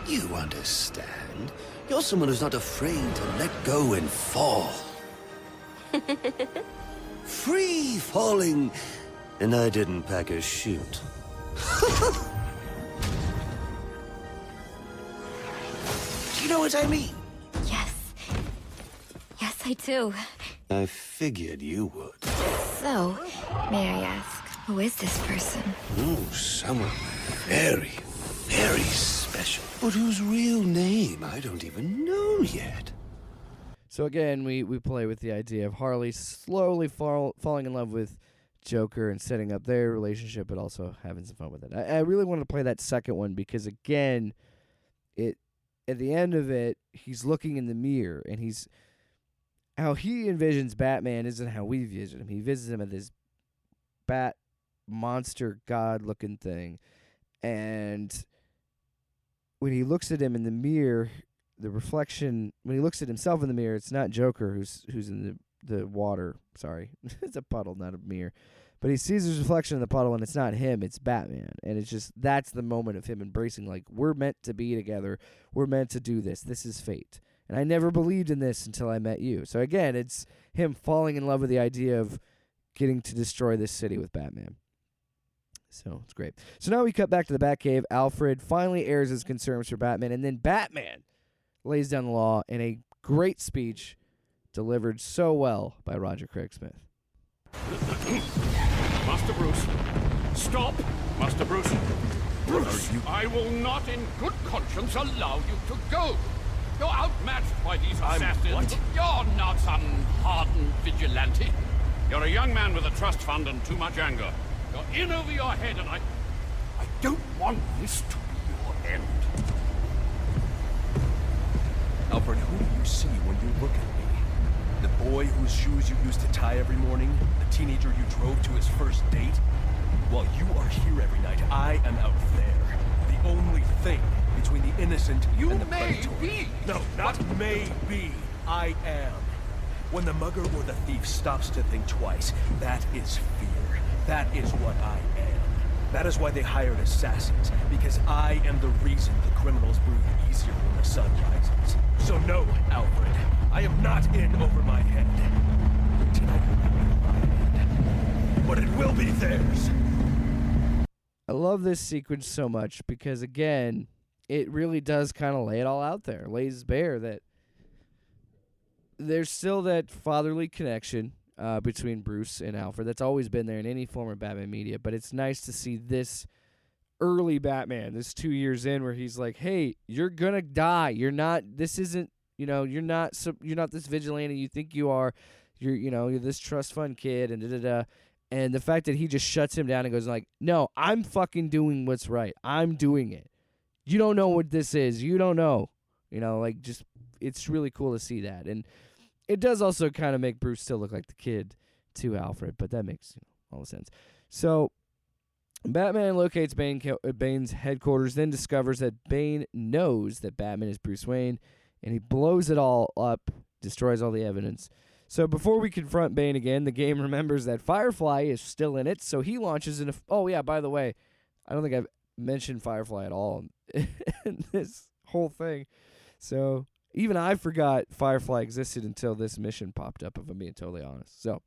You understand? You're someone who's not afraid to let go and fall. Free falling, and I didn't pack a chute. Do you know what I mean? Yes. Yes, I do. I figured you would. So, may I ask, who is this person? Oh, someone very, very special. But whose real name I don't even know yet. So again, we play with the idea of Harley slowly falling in love with Joker and setting up their relationship, but also having some fun with it. I really want to play that second one because, again, at the end of it, he's looking in the mirror, and how he envisions Batman isn't how we envision him. He envisions him as this bat monster god-looking thing, and when he looks at him in the mirror, the reflection, when he looks at himself in the mirror, it's not Joker who's in the water. Sorry. It's a puddle, not a mirror. But he sees his reflection in the puddle, and it's not him, it's Batman. And it's just, that's the moment of him embracing, like, we're meant to be together. We're meant to do this. This is fate. And I never believed in this until I met you. So again, it's him falling in love with the idea of getting to destroy this city with Batman. So it's great. So now we cut back to the Batcave. Alfred finally airs his concerns for Batman, and then Batman lays down the law in a great speech delivered so well by Roger Craig Smith. Master Bruce, stop! Master Bruce! Bruce, I will not in good conscience allow you to go. You're outmatched by these assassins. What? You're not some hardened vigilante. You're a young man with a trust fund and too much anger. You're in over your head, and I don't want this to be your end. Alfred, who do you see when you look at me? The boy whose shoes you used to tie every morning? The teenager you drove to his first date? While you are here every night, I am out there. The only thing between the innocent and the predator. Be. No, not maybe. I am. When the mugger or the thief stops to think twice, that is fear. That is what I am. That is why they hired assassins, because I am the reason the criminals breathe easier when the sun rises. So no, Alfred, I am not in over my head. Tonight will not be my head, but it will be theirs. I love this sequence so much because, again, it really does kind of lay it all out there. Lays bare that there's still that fatherly connection between Bruce and Alfred. That's always been there in any form of Batman media, but it's nice to see this early Batman, this 2 years in, where he's like, hey, you're going to die. You're not, this isn't, you're not this vigilante you think you are. You're this trust fund kid and da-da-da. And the fact that he just shuts him down and goes like, no, I'm fucking doing what's right. I'm doing it. You don't know what this is. You don't know. Just it's really cool to see that. And it does also kind of make Bruce still look like the kid to Alfred, but that makes all the sense. So Batman locates Bane's headquarters, then discovers that Bane knows that Batman is Bruce Wayne, and he blows it all up, destroys all the evidence. So before we confront Bane again, the game remembers that Firefly is still in it, so he launches in oh yeah, by the way, I don't think I've mentioned Firefly at all in this whole thing. So even I forgot Firefly existed until this mission popped up, if I'm being totally honest. So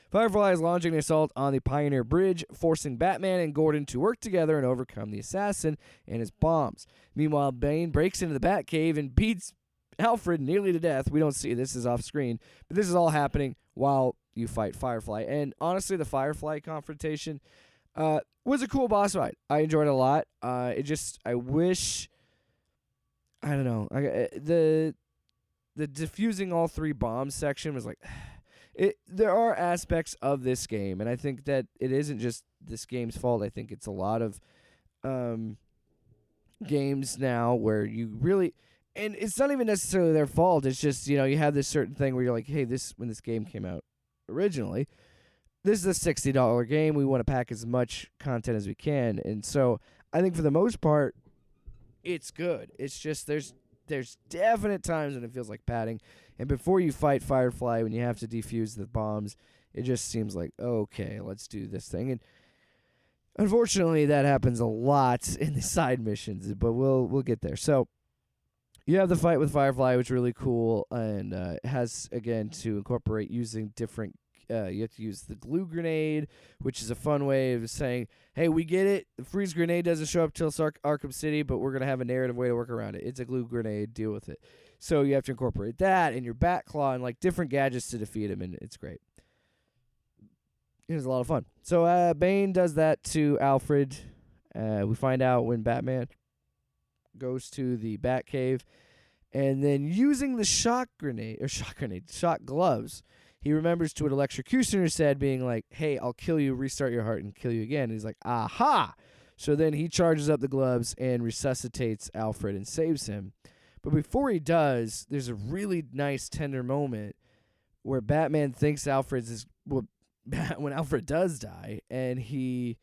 Firefly is launching an assault on the Pioneer Bridge, forcing Batman and Gordon to work together and overcome the assassin and his bombs. Meanwhile, Bane breaks into the Batcave and beats Alfred nearly to death. We don't see this is off screen, but this is all happening while you fight Firefly. And honestly, the Firefly confrontation was a cool boss fight. I enjoyed it a lot. I wish, I don't know, the diffusing all three bombs section was like, there are aspects of this game, and I think that it isn't just this game's fault. I think it's a lot of games now where you really, and it's not even necessarily their fault. It's just, you have this certain thing where you're like, hey, when this game came out originally, this is a $60 game. We want to pack as much content as we can. And so I think for the most part, it's good. It's just there's definite times when it feels like padding. And before you fight Firefly, when you have to defuse the bombs, it just seems like, okay, let's do this thing. And unfortunately, that happens a lot in the side missions, but we'll get there. So you have the fight with Firefly, which is really cool, and has, again, to incorporate using different you have to use the glue grenade, which is a fun way of saying, hey, we get it. The freeze grenade doesn't show up till Arkham City, but we're going to have a narrative way to work around it. It's a glue grenade. Deal with it. So you have to incorporate that in your Batclaw and like different gadgets to defeat him, and it's great. It was a lot of fun. So Bane does that to Alfred. We find out when Batman goes to the Batcave, and then using the shock gloves, he remembers to what Electrocutioner said, being like, hey, I'll kill you, restart your heart, and kill you again. And he's like, aha! So then he charges up the gloves and resuscitates Alfred and saves him. But before he does, there's a really nice, tender moment where Batman thinks Alfred's is, well, when Alfred does die, and he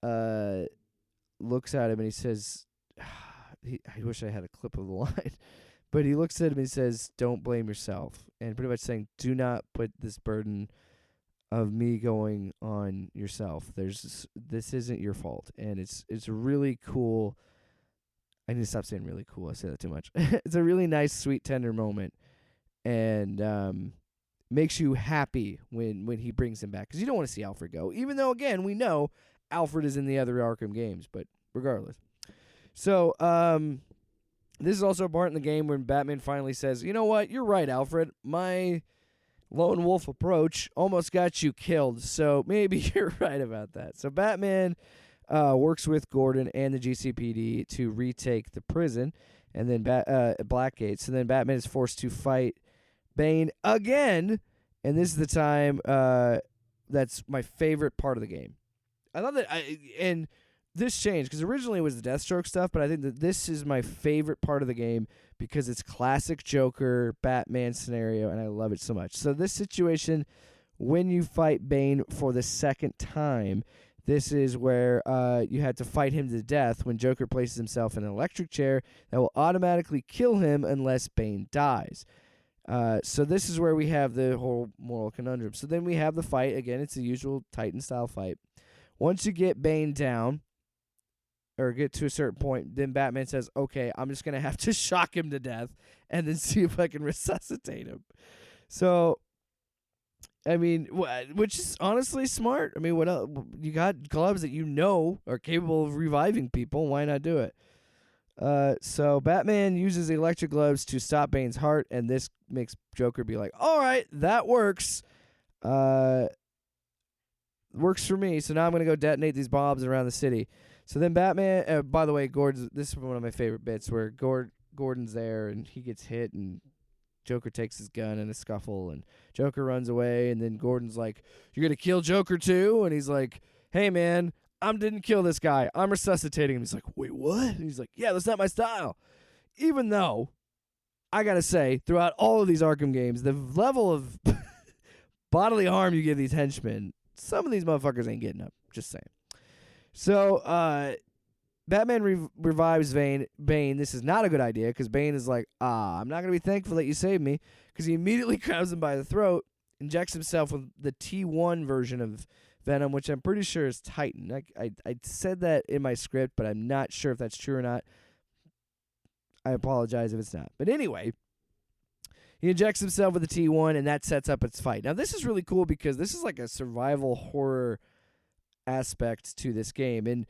looks at him and he says, I wish I had a clip of the line. But he looks at him and he says, don't blame yourself. And pretty much saying, do not put this burden of me going on yourself. This isn't your fault. And it's really cool. I need to stop saying really cool. I say that too much. It's a really nice, sweet, tender moment. And makes you happy when he brings him back. Because you don't want to see Alfred go. Even though, again, we know Alfred is in the other Arkham games. But regardless. So, this is also a part in the game when Batman finally says, you know what, you're right, Alfred. My lone wolf approach almost got you killed, so maybe you're right about that. So Batman works with Gordon and the GCPD to retake the prison, and then Blackgate. So then Batman is forced to fight Bane again, and this is the time that's my favorite part of the game. I love that, and this changed, because originally it was the Deathstroke stuff, but I think that this is my favorite part of the game because it's classic Joker, Batman scenario, and I love it so much. So this situation, when you fight Bane for the second time, This is where you had to fight him to death when Joker places himself in an electric chair that will automatically kill him unless Bane dies. So this is where we have the whole moral conundrum. So then we have the fight. Again, it's the usual Titan-style fight. Once you get Bane down, or get to a certain point, then Batman says, okay, I'm just going to have to shock him to death and then see if I can resuscitate him. So, I mean, which is honestly smart. I mean, what else? You got gloves that you know are capable of reviving people. Why not do it? So Batman uses the electric gloves to stop Bane's heart, and this makes Joker be like, all right, that works. Works for me. So now I'm going to go detonate these bombs around the city. So then Batman, by the way, this is one of my favorite bits where Gordon's there and he gets hit and Joker takes his gun in a scuffle and Joker runs away, and then Gordon's like, you're going to kill Joker too? And he's like, hey man, I didn't kill this guy. I'm resuscitating him. He's like, wait, what? And he's like, yeah, that's not my style. Even though, I got to say, throughout all of these Arkham games, the level of bodily harm you give these henchmen, some of these motherfuckers ain't getting up. Just saying. So, Batman revives Bane. This is not a good idea because Bane is like, I'm not going to be thankful that you saved me, because he immediately grabs him by the throat, injects himself with the T1 version of Venom, which I'm pretty sure is Titan. I said that in my script, but I'm not sure if that's true or not. I apologize if it's not. But anyway, he injects himself with the T1, and that sets up its fight. Now, this is really cool because this is like a survival horror aspect to this game. And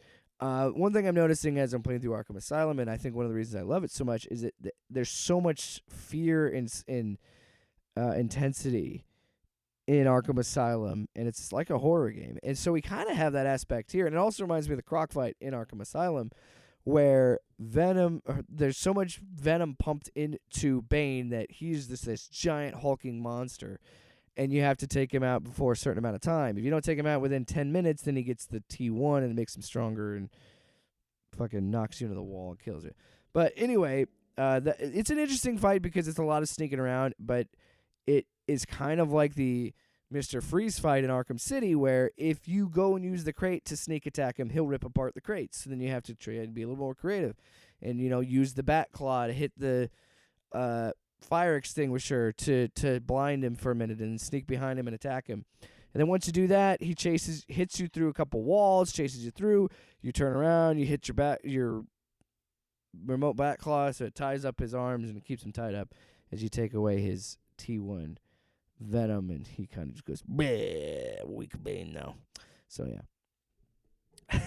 one thing I'm noticing as I'm playing through Arkham Asylum, and I think one of the reasons I love it so much, is that there's so much fear and intensity in Arkham Asylum, and it's like a horror game. And so we kind of have that aspect here. And it also reminds me of the Croc fight in Arkham Asylum, where there's so much venom pumped into Bane that he's this giant hulking monster, and you have to take him out before a certain amount of time. If you don't take him out within 10 minutes, then he gets the T1 and it makes him stronger and fucking knocks you into the wall and kills you. But anyway, it's an interesting fight because it's a lot of sneaking around, but it is kind of like the Mr. Freeze fight in Arkham City, where if you go and use the crate to sneak attack him, he'll rip apart the crates. So then you have to try and be a little more creative and, use the bat claw to hit the fire extinguisher to blind him for a minute and sneak behind him and attack him. And then once you do that, he hits you through a couple walls, chases you through, you turn around, you hit your remote bat claw, so it ties up his arms and it keeps him tied up as you take away his T1 venom, and he kind of just goes, weak Bane now. So yeah.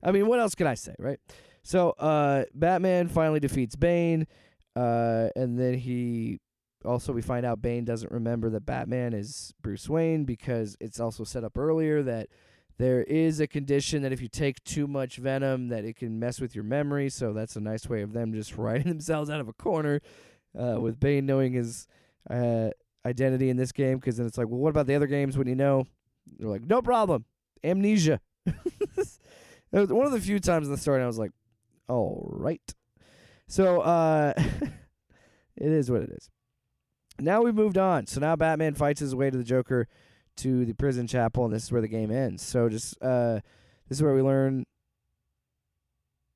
I mean, what else can I say, right? So Batman finally defeats Bane, and then we find out Bane doesn't remember that Batman is Bruce Wayne, because it's also set up earlier that there is a condition that if you take too much venom that it can mess with your memory. So that's a nice way of them just writing themselves out of a corner, with Bane knowing his identity in this game, because then it's like, well, what about the other games when you know? They're like, no problem, amnesia. It was one of the few times in the story I was like, all right. So it is what it is. Now we've moved on. So now Batman fights his way to the Joker to the prison chapel, and this is where the game ends. So this is where we learn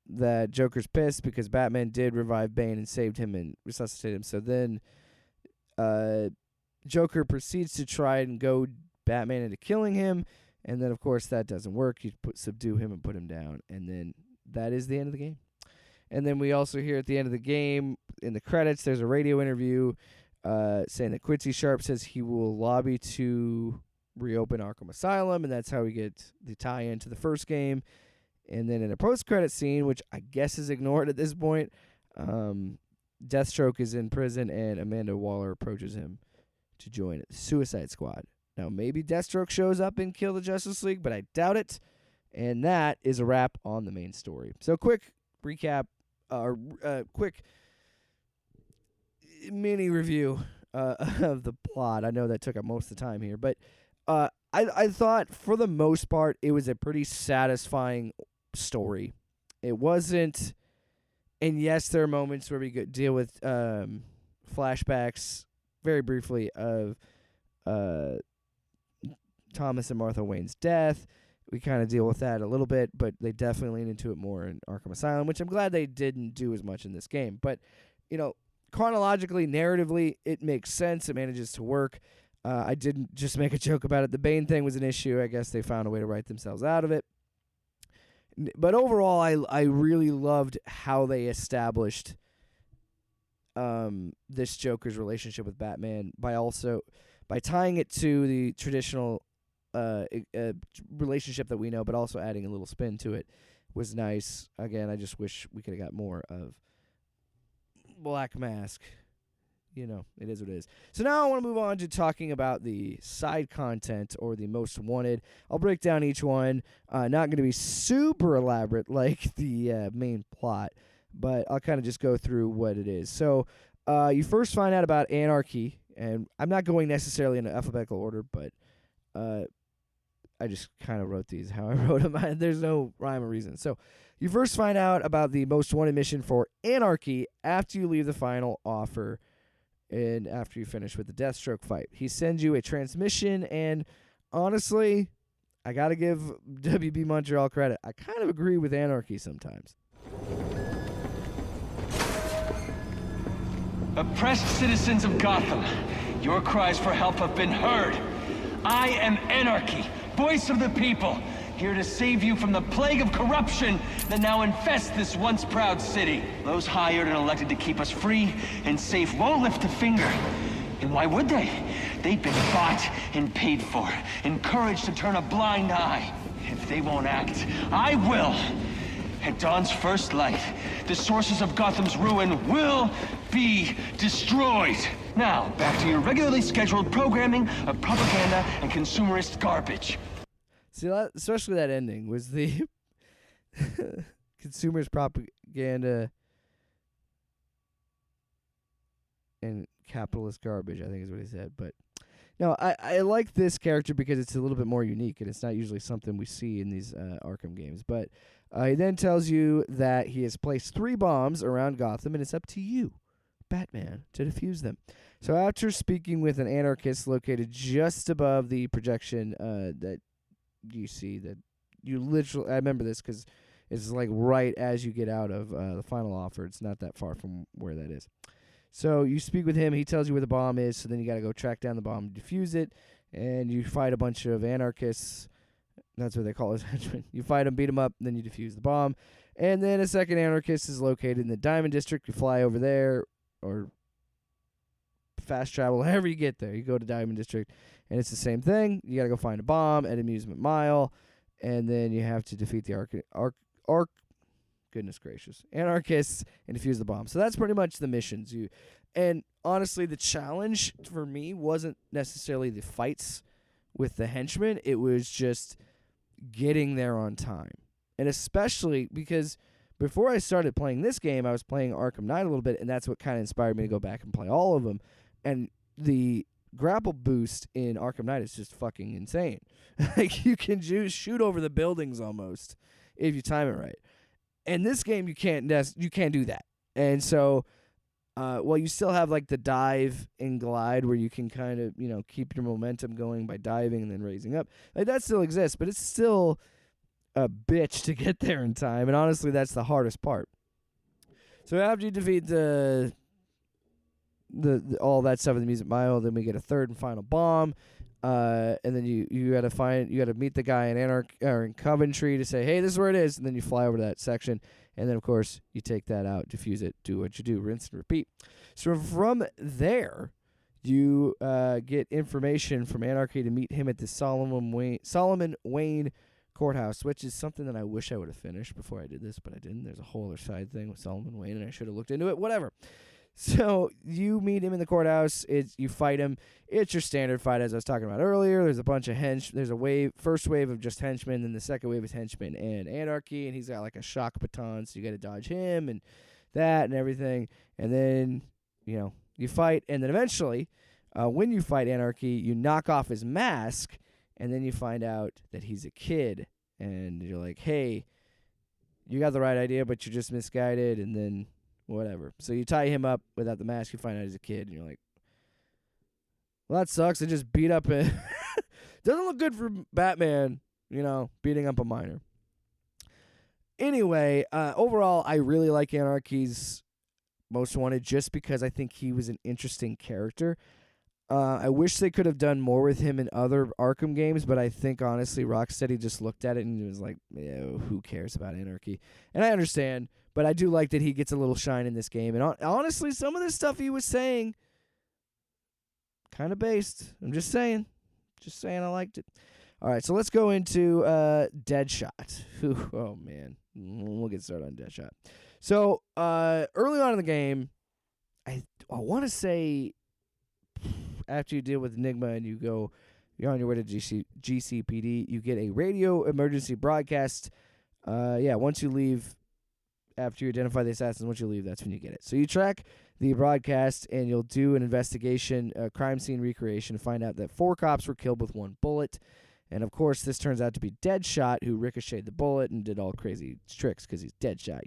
that Joker's pissed because Batman did revive Bane and saved him and resuscitated him. So then Joker proceeds to try and goad Batman into killing him, and then of course that doesn't work. You subdue him and put him down, and then that is the end of the game. And then we also hear at the end of the game, in the credits, there's a radio interview saying that Quincy Sharp says he will lobby to reopen Arkham Asylum, and that's how we get the tie-in to the first game. And then in a post-credit scene, which I guess is ignored at this point, Deathstroke is in prison, and Amanda Waller approaches him to join the Suicide Squad. Now, maybe Deathstroke shows up and kill the Justice League, but I doubt it. And that is a wrap on the main story. So, quick recap, quick mini review of the plot. I know that took up most of the time here, but I thought for the most part it was a pretty satisfying story. It wasn't, and yes, there are moments where we could deal with flashbacks very briefly of Thomas and Martha Wayne's death. we kind of deal with that a little bit, but they definitely lean into it more in Arkham Asylum, which I'm glad they didn't do as much in this game. But, chronologically, narratively, it makes sense. It manages to work. I didn't just make a joke about it. The Bane thing was an issue. I guess they found a way to write themselves out of it. But overall, I really loved how they established this Joker's relationship with Batman by tying it to the traditional relationship that we know, but also adding a little spin to it was nice. Again, I just wish we could have got more of Black Mask. It is what it is. So now I want to move on to talking about the side content or the most wanted. I'll break down each one. Not going to be super elaborate like the main plot, but I'll kind of just go through what it is. So you first find out about Anarchy, and I'm not going necessarily in alphabetical order, but I just kind of wrote these how I wrote them. There's no rhyme or reason. So you first find out about the most wanted mission for Anarchy after you leave the final offer and after you finish with the Deathstroke fight. He sends you a transmission, and honestly, I got to give WB Montreal credit. I kind of agree with Anarchy sometimes. Oppressed citizens of Gotham, your cries for help have been heard. I am Anarchy, voice of the people, here to save you from the plague of corruption that now infests this once proud city. Those hired and elected to keep us free and safe won't lift a finger. And why would they? They've been bought and paid for, encouraged to turn a blind eye. If they won't act, I will. At dawn's first light, the sources of Gotham's ruin will be destroyed. Now, back to your regularly scheduled programming of propaganda and consumerist garbage. See, especially that ending was the consumerist propaganda and capitalist garbage, I think is what he said. But no, I like this character because it's a little bit more unique, and it's not usually something we see in these Arkham games. But he then tells you that he has placed 3 bombs around Gotham, and it's up to you, Batman, to defuse them. So after speaking with an anarchist located just above the projection that you see, that you literally, I remember this because it's like right as you get out of the final offer. It's not that far from where that is. So you speak with him. He tells you where the bomb is, so then you got to go track down the bomb, defuse it, and you fight a bunch of anarchists. That's what they call it. You fight them, beat them up, and then you defuse the bomb. And then a second anarchist is located in the Diamond District. You fly over there, or fast travel, however you get there. You go to Diamond District, and it's the same thing. You got to go find a bomb at Amusement Mile, and then you have to defeat the goodness gracious, anarchists and defuse the bomb. So that's pretty much the missions. And honestly, the challenge for me wasn't necessarily the fights with the henchmen. It was just getting there on time. And especially because before I started playing this game, I was playing Arkham Knight a little bit, and that's what kind of inspired me to go back and play all of them. And the grapple boost in Arkham Knight is just fucking insane. Like, you can just shoot over the buildings almost if you time it right. In this game, you can't do that. And so, you still have like the dive and glide where you can kind of, keep your momentum going by diving and then raising up. Like, that still exists, but it's still a bitch to get there in time. And honestly, that's the hardest part. So after you defeat the all that stuff in the Music Mile, then we get a third and final bomb. And then you gotta meet the guy in Coventry to say, hey, this is where it is, and then you fly over to that section, and then of course you take that out, defuse it, do what you do, rinse and repeat. So from there, you get information from Anarchy to meet him at the Solomon Wayne Courthouse, which is something that I wish I would have finished before I did this, but I didn't. There's a whole other side thing with Solomon Wayne, and I should have looked into it. Whatever. So you meet him in the courthouse. You fight him. It's your standard fight, as I was talking about earlier. There's a bunch of There's a first wave of just henchmen, then the second wave is henchmen and Anarchy, and he's got like a shock baton, so you got to dodge him and that and everything. And then you fight, and then eventually, when you fight Anarchy, you knock off his mask, and then you find out that he's a kid, and you're like, hey, you got the right idea, but you're just misguided, and then whatever. So you tie him up without the mask, you find out he's a kid, and you're like, well, that sucks. I just beat up a... Doesn't look good for Batman beating up a minor. Anyway, overall, I really like Anarchy's Most Wanted just because I think he was an interesting character. I wish they could have done more with him in other Arkham games, but I think, honestly, Rocksteady just looked at it and was like, who cares about Anarchy? And I understand, but I do like that he gets a little shine in this game. And honestly, some of the stuff he was saying, kind of based. I'm just saying. Just saying I liked it. All right, so let's go into Deadshot. Oh, man. We'll get started on Deadshot. So, early on in the game, I want to say after you deal with Enigma and you're on your way to GCPD, you get a radio emergency broadcast. Once you leave, after you identify the assassins, once you leave, that's when you get it. So you track the broadcast, and you'll do an investigation, a crime scene recreation, to find out that 4 cops were killed with 1 bullet. And, of course, this turns out to be Deadshot, who ricocheted the bullet and did all crazy tricks because he's Deadshot,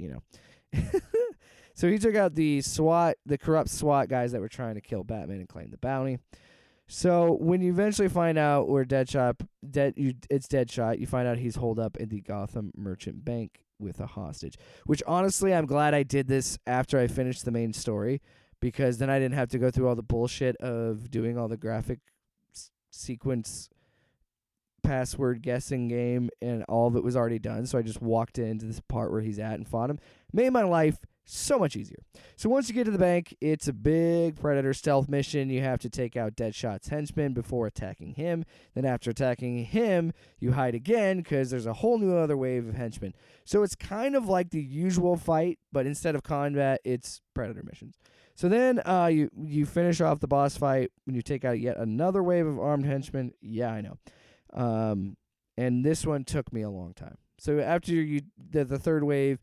So he took out the corrupt SWAT guys that were trying to kill Batman and claim the bounty. So when you eventually find out where it's Deadshot, you find out he's holed up in the Gotham Merchant Bank with a hostage. Which, honestly, I'm glad I did this after I finished the main story, because then I didn't have to go through all the bullshit of doing all the graphic sequence password guessing game, and all of it was already done. So I just walked into this part where he's at and fought him. Made my life so much easier. So once you get to the bank, it's a big Predator stealth mission. You have to take out Deadshot's henchman before attacking him. Then after attacking him, you hide again because there's a whole new other wave of henchmen. So it's kind of like the usual fight, but instead of combat, it's Predator missions. So then you finish off the boss fight when you take out yet another wave of armed henchmen. Yeah, I know. And this one took me a long time. So after the third wave,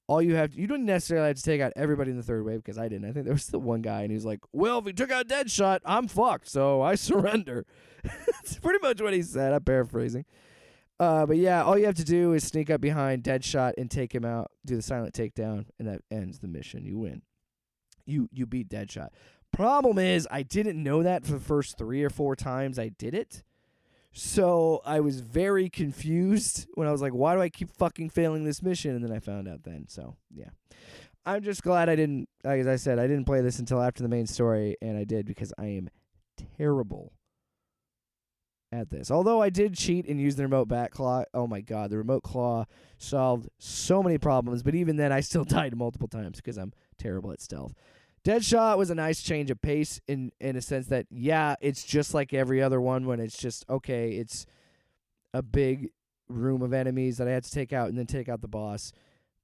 you don't necessarily have to take out everybody in the third wave, because I didn't. I think there was still one guy, and he's like, well, if he took out Deadshot, I'm fucked, so I surrender. That's pretty much what he said. I'm paraphrasing. But yeah, all you have to do is sneak up behind Deadshot and take him out, do the silent takedown, and that ends the mission. You win. You beat Deadshot. Problem is, I didn't know that for the first 3 or 4 times I did it. So I was very confused when I was like, why do I keep fucking failing this mission? And then I found out then. So, yeah. I'm just glad I didn't, as I said, I didn't play this until after the main story, and I did because I am terrible at this. Although I did cheat and use the remote back claw. Oh my god, the remote claw solved so many problems, but even then I still died multiple times because I'm terrible at stealth. Deadshot was a nice change of pace in a sense that, yeah, it's just like every other one when it's just, okay, it's a big room of enemies that I had to take out and then take out the boss.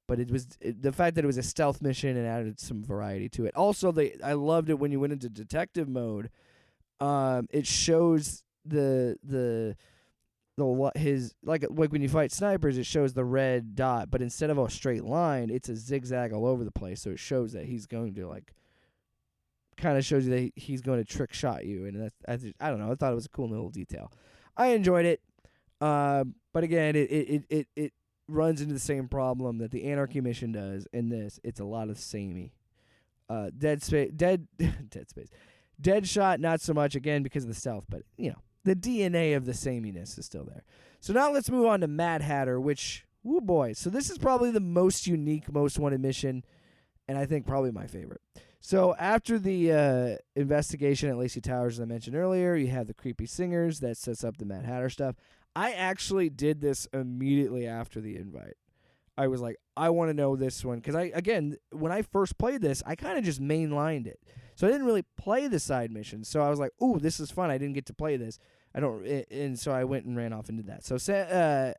But the fact that it was a stealth mission and added some variety to it. Also, I loved it when you went into detective mode. It shows his like when you fight snipers, it shows the red dot, but instead of a straight line, it's a zigzag all over the place. So it shows that he's going to kind of shows you that he's going to trick shot you, and I don't know. I thought it was a cool little detail. I enjoyed it, but again, it runs into the same problem that the Anarchy mission does. In this, it's a lot of samey. Dead Space, Deadshot, not so much again because of the stealth, but the DNA of the sameness is still there. So now let's move on to Mad Hatter, which, woo boy. So this is probably the most unique, most wanted mission, and I think probably my favorite. So after the investigation at Lacey Towers, as I mentioned earlier, you have the creepy singers that sets up the Mad Hatter stuff. I actually did this immediately after the invite. I was like, I want to know this one. Because, when I first played this, I kind of just mainlined it. So I didn't really play the side missions. So I was like, ooh, this is fun. I didn't get to play this. And so I went and ran off and did that. So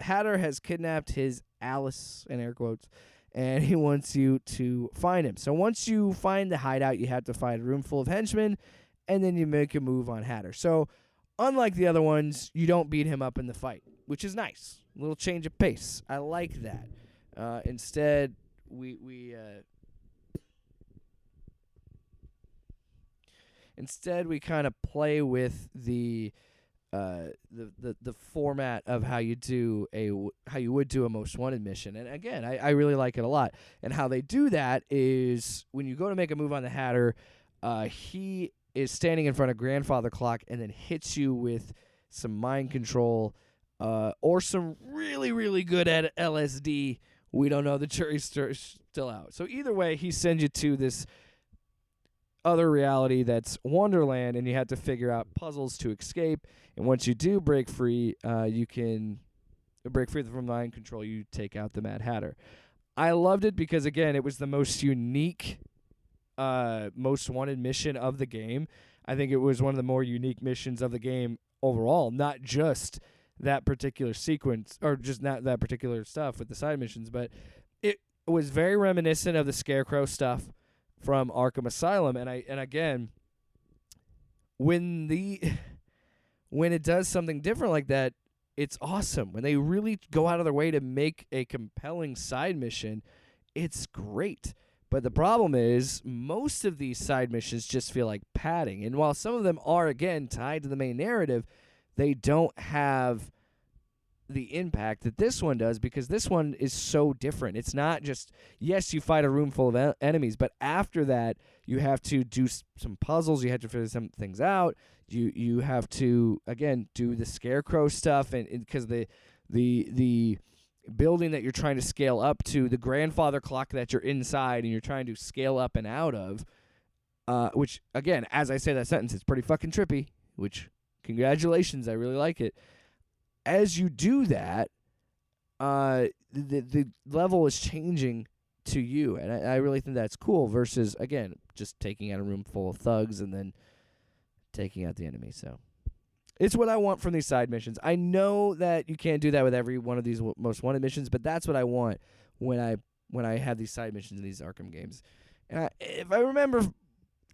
Hatter has kidnapped his Alice, in air quotes, and he wants you to find him. So once you find the hideout, you have to find a room full of henchmen, and then you make a move on Hatter. So unlike the other ones, you don't beat him up in the fight, which is nice. A little change of pace. I like that. Instead, we kind of play with the format of how you would do a most wanted mission. And again, I really like it a lot. And how they do that is when you go to make a move on the Hatter, he is standing in front of Grandfather Clock and then hits you with some mind control or some really, really good at LSD. We don't know. The jury's still out. So either way, he sends you to this other reality that's Wonderland, and you have to figure out puzzles to escape. And once you do break free, you can break free from mind control. You take out the Mad Hatter. I loved it because, again, it was the most unique, most wanted mission of the game. I think it was one of the more unique missions of the game overall, not just that particular sequence or just not that particular stuff with the side missions, but it was very reminiscent of the Scarecrow stuff from Arkham Asylum. And again, when it does something different like that, it's awesome. When they really go out of their way to make a compelling side mission, it's great. But the problem is most of these side missions just feel like padding. And while some of them are, again, tied to the main narrative, they don't have the impact that this one does, because this one is so different. It's not just, yes, you fight a room full of enemies, but after that, you have to do some puzzles. You have to figure some things out. You have to, again, do the Scarecrow stuff, and because the building that you're trying to scale up to, the grandfather clock that you're inside and you're trying to scale up and out of, which, again, as I say that sentence, it's pretty fucking trippy, which, congratulations, I really like it. As you do that, the level is changing to you, and I really think that's cool versus, again, just taking out a room full of thugs and then taking out the enemy. So it's what I want from these side missions. I know that you can't do that with every one of these most wanted missions, but that's what I want when I have these side missions in these Arkham games. And if I remember,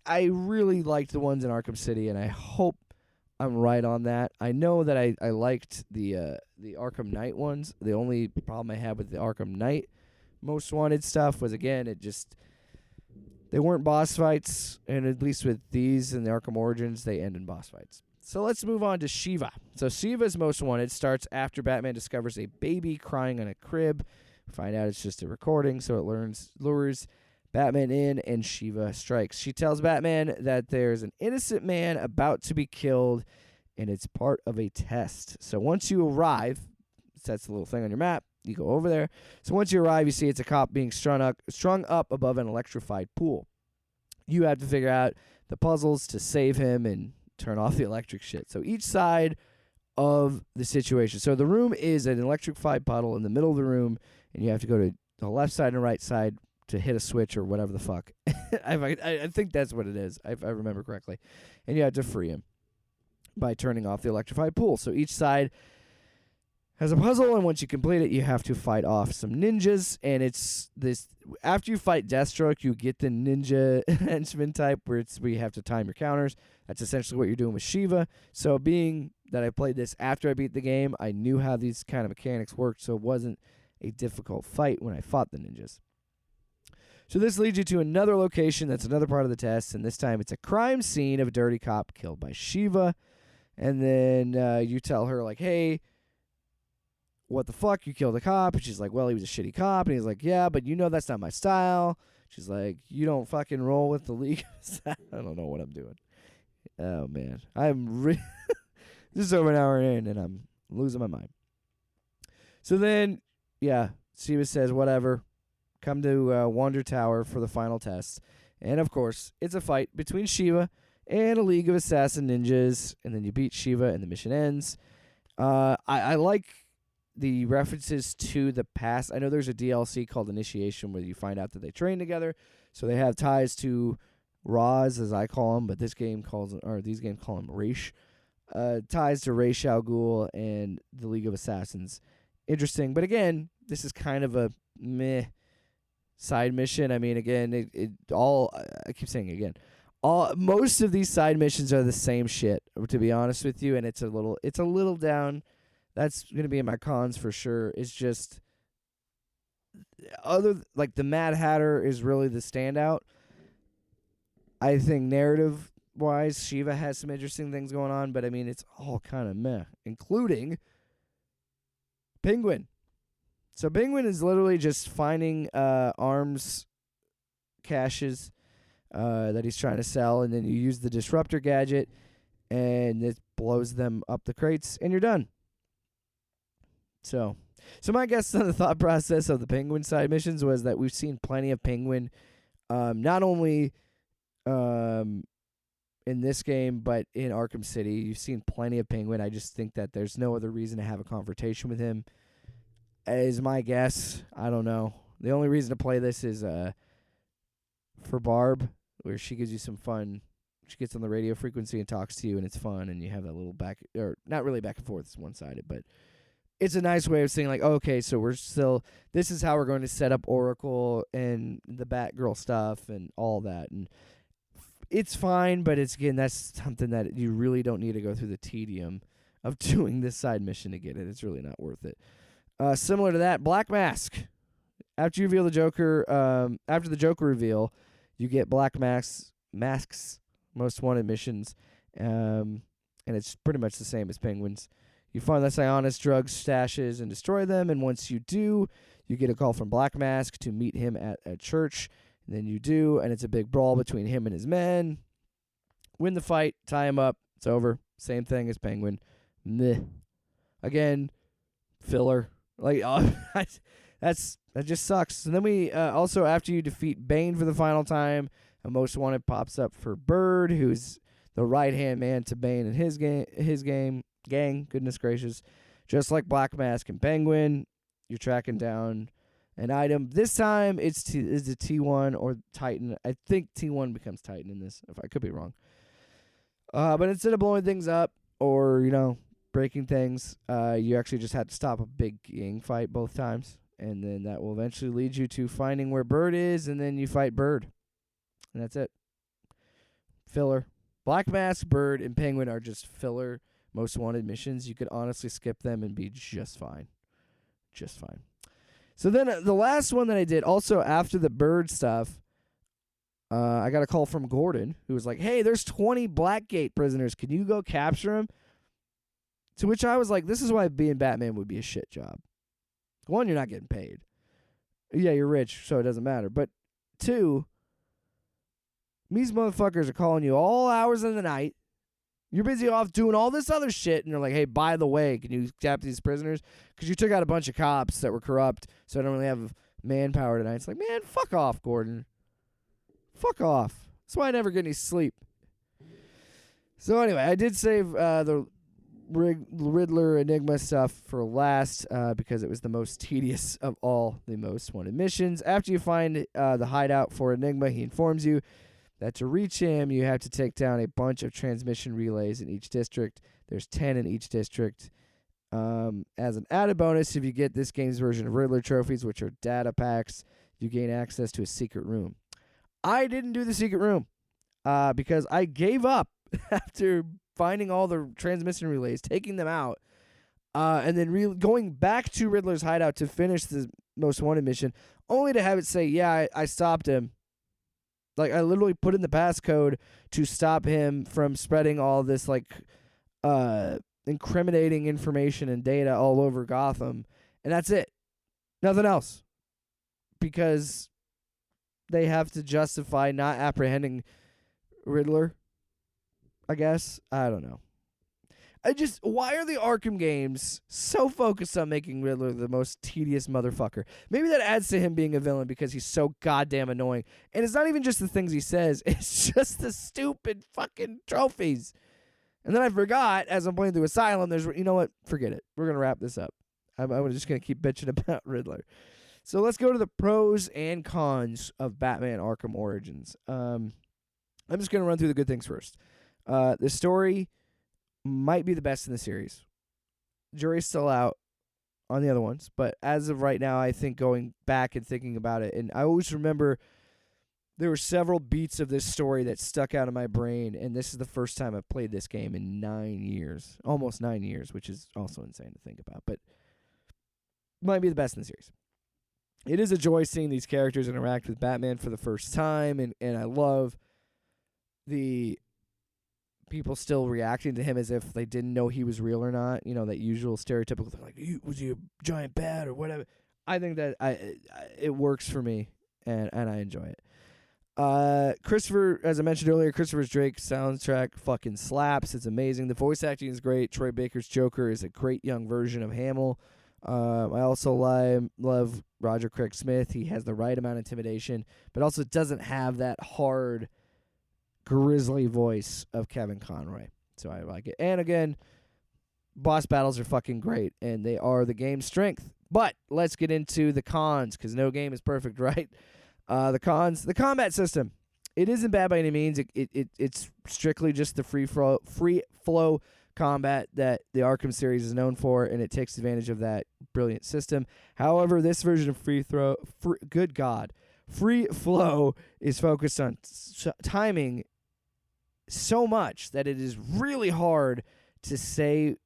I really liked the ones in Arkham City, and I hope I'm right on that. I know that I liked the Arkham Knight ones. The only problem I had with the Arkham Knight most wanted stuff was, again, they weren't boss fights, and at least with these and the Arkham Origins, they end in boss fights. So let's move on to Shiva. So Shiva's most wanted starts after Batman discovers a baby crying on a crib. Find out it's just a recording, so it lures Batman in, and Shiva strikes. She tells Batman that there's an innocent man about to be killed, and it's part of a test. So once you arrive, that's the little thing on your map, you go over there. So once you arrive, you see it's a cop being strung up above an electrified pool. You have to figure out the puzzles to save him and turn off the electric shit. So each side of the situation. So the room is an electrified puddle in the middle of the room, and you have to go to the left side and right side to hit a switch or whatever the fuck. I think that's what it is, if I remember correctly. And you have to free him by turning off the electrified pool. So each side has a puzzle, and once you complete it, you have to fight off some ninjas. And it's this, after you fight Deathstroke, you get the ninja henchman type where you have to time your counters. That's essentially what you're doing with Shiva. So being that I played this after I beat the game, I knew how these kind of mechanics worked, so it wasn't a difficult fight when I fought the ninjas. So this leads you to another location that's another part of the test, and this time it's a crime scene of a dirty cop killed by Shiva. And then you tell her, like, hey, what the fuck, you killed a cop? And she's like, well, he was a shitty cop. And he's like, yeah, but you know that's not my style. She's like, you don't fucking roll with the league. I don't know what I'm doing. Oh, man. This is over an hour in, and I'm losing my mind. So then, yeah, Shiva says, whatever. Come to Wonder Tower for the final test. And, of course, it's a fight between Shiva and a league of assassin ninjas. And then you beat Shiva, and the mission ends. I like the references to the past. I know there's a DLC called Initiation where you find out that they train together. So they have ties to Roz, as I call him, but these games call him Raish. Ties to Ra's al Ghul and the League of Assassins. Interesting. But again, this is kind of a meh side mission. I mean, again, I keep saying it again. Most of these side missions are the same shit, to be honest with you, and it's a little down. That's going to be in my cons for sure. It's just like the Mad Hatter is really the standout. I think narrative-wise, Shiva has some interesting things going on, but I mean, it's all kind of meh, including Penguin. So Penguin is literally just finding arms caches that he's trying to sell, and then you use the disruptor gadget, and it blows them up the crates, and you're done. So my guess on the thought process of the Penguin side missions was that we've seen plenty of Penguin, not only in this game, but in Arkham City. You've seen plenty of Penguin. I just think that there's no other reason to have a confrontation with him, is my guess. I don't know. The only reason to play this is for Barb, where she gives you some fun. She gets on the radio frequency and talks to you, and it's fun, and you have that little back, or not really back and forth, it's one-sided, but it's a nice way of saying, like, okay, so this is how we're going to set up Oracle and the Batgirl stuff and all that, and it's fine, but that's something that you really don't need to go through the tedium of doing this side mission to get it. It's really not worth it. Similar to that, Black Mask. After you reveal the Joker, after the Joker reveal, you get Black Mask's Most Wanted missions, and it's pretty much the same as Penguin's. You find the Sionis drugs stashes and destroy them, and once you do, you get a call from Black Mask to meet him at a church. And then you do, and it's a big brawl between him and his men. Win the fight, tie him up, it's over. Same thing as Penguin. Meh. Again, filler. Like, that just sucks. And then we also, after you defeat Bane for the final time, a Most Wanted pops up for Bird, who's the right-hand man to Bane and his gang. Goodness gracious. Just like Black Mask and Penguin, you're tracking down an item. This time, it's a T1 or Titan. I think T1 becomes Titan in this, if I could be wrong. But instead of blowing things up or, breaking things, you actually just had to stop a big gang fight both times. And then that will eventually lead you to finding where Bird is, and then you fight Bird. And that's it. Filler. Black Mask, Bird, and Penguin are just filler Most Wanted missions. You could honestly skip them and be just fine. Just fine. So then the last one that I did, also after the Bird stuff, I got a call from Gordon, who was like, hey, there's 20 Blackgate prisoners. Can you go capture them? To which I was like, this is why being Batman would be a shit job. One, you're not getting paid. Yeah, you're rich, so it doesn't matter. But two, these motherfuckers are calling you all hours of the night. You're busy off doing all this other shit, and they're like, hey, by the way, can you capture these prisoners? Because you took out a bunch of cops that were corrupt, so I don't really have manpower tonight. It's like, man, fuck off, Gordon. Fuck off. That's why I never get any sleep. So anyway, I did save the Riddler Enigma stuff for last because it was the most tedious of all the Most Wanted missions. After you find the hideout for Enigma, he informs you that to reach him, you have to take down a bunch of transmission relays in each district. There's 10 in each district. As an added bonus, if you get this game's version of Riddler trophies, which are data packs, you gain access to a secret room. I didn't do the secret room because I gave up after finding all the transmission relays, taking them out, and then going back to Riddler's hideout to finish the Most Wanted mission, only to have it say, yeah, I stopped him. Like, I literally put in the passcode to stop him from spreading all this, incriminating information and data all over Gotham. And that's it. Nothing else. Because they have to justify not apprehending Riddler, I guess. I don't know. Why are the Arkham games so focused on making Riddler the most tedious motherfucker? Maybe that adds to him being a villain because he's so goddamn annoying. And it's not even just the things he says, it's just the stupid fucking trophies. And then I forgot, as I'm playing through Asylum, you know what? Forget it. We're going to wrap this up. I'm just going to keep bitching about Riddler. So let's go to the pros and cons of Batman Arkham Origins. I'm just going to run through the good things first. The story might be the best in the series. Jury's still out on the other ones, but as of right now, I think going back and thinking about it, and I always remember there were several beats of this story that stuck out of my brain, and this is the first time I've played this game in 9 years, almost 9 years, which is also insane to think about, but might be the best in the series. It is a joy seeing these characters interact with Batman for the first time, and I love the people still reacting to him as if they didn't know he was real or not. You know, that usual stereotypical thing, like, was he a giant bat or whatever. I think that it works for me, and I enjoy it. Christopher, as I mentioned earlier, Christopher Drake's soundtrack fucking slaps. It's amazing. The voice acting is great. Troy Baker's Joker is a great young version of Hamill. I also love Roger Craig Smith. He has the right amount of intimidation, but also doesn't have that hard, grisly voice of Kevin Conroy. So I like it. And again, boss battles are fucking great, and they are the game's strength. But let's get into the cons, because no game is perfect, right? The cons, the combat system. It isn't bad by any means. It's strictly just the free flow combat that the Arkham series is known for, and it takes advantage of that brilliant system. However, this version of free flow is focused on timing so much that it is really hard to say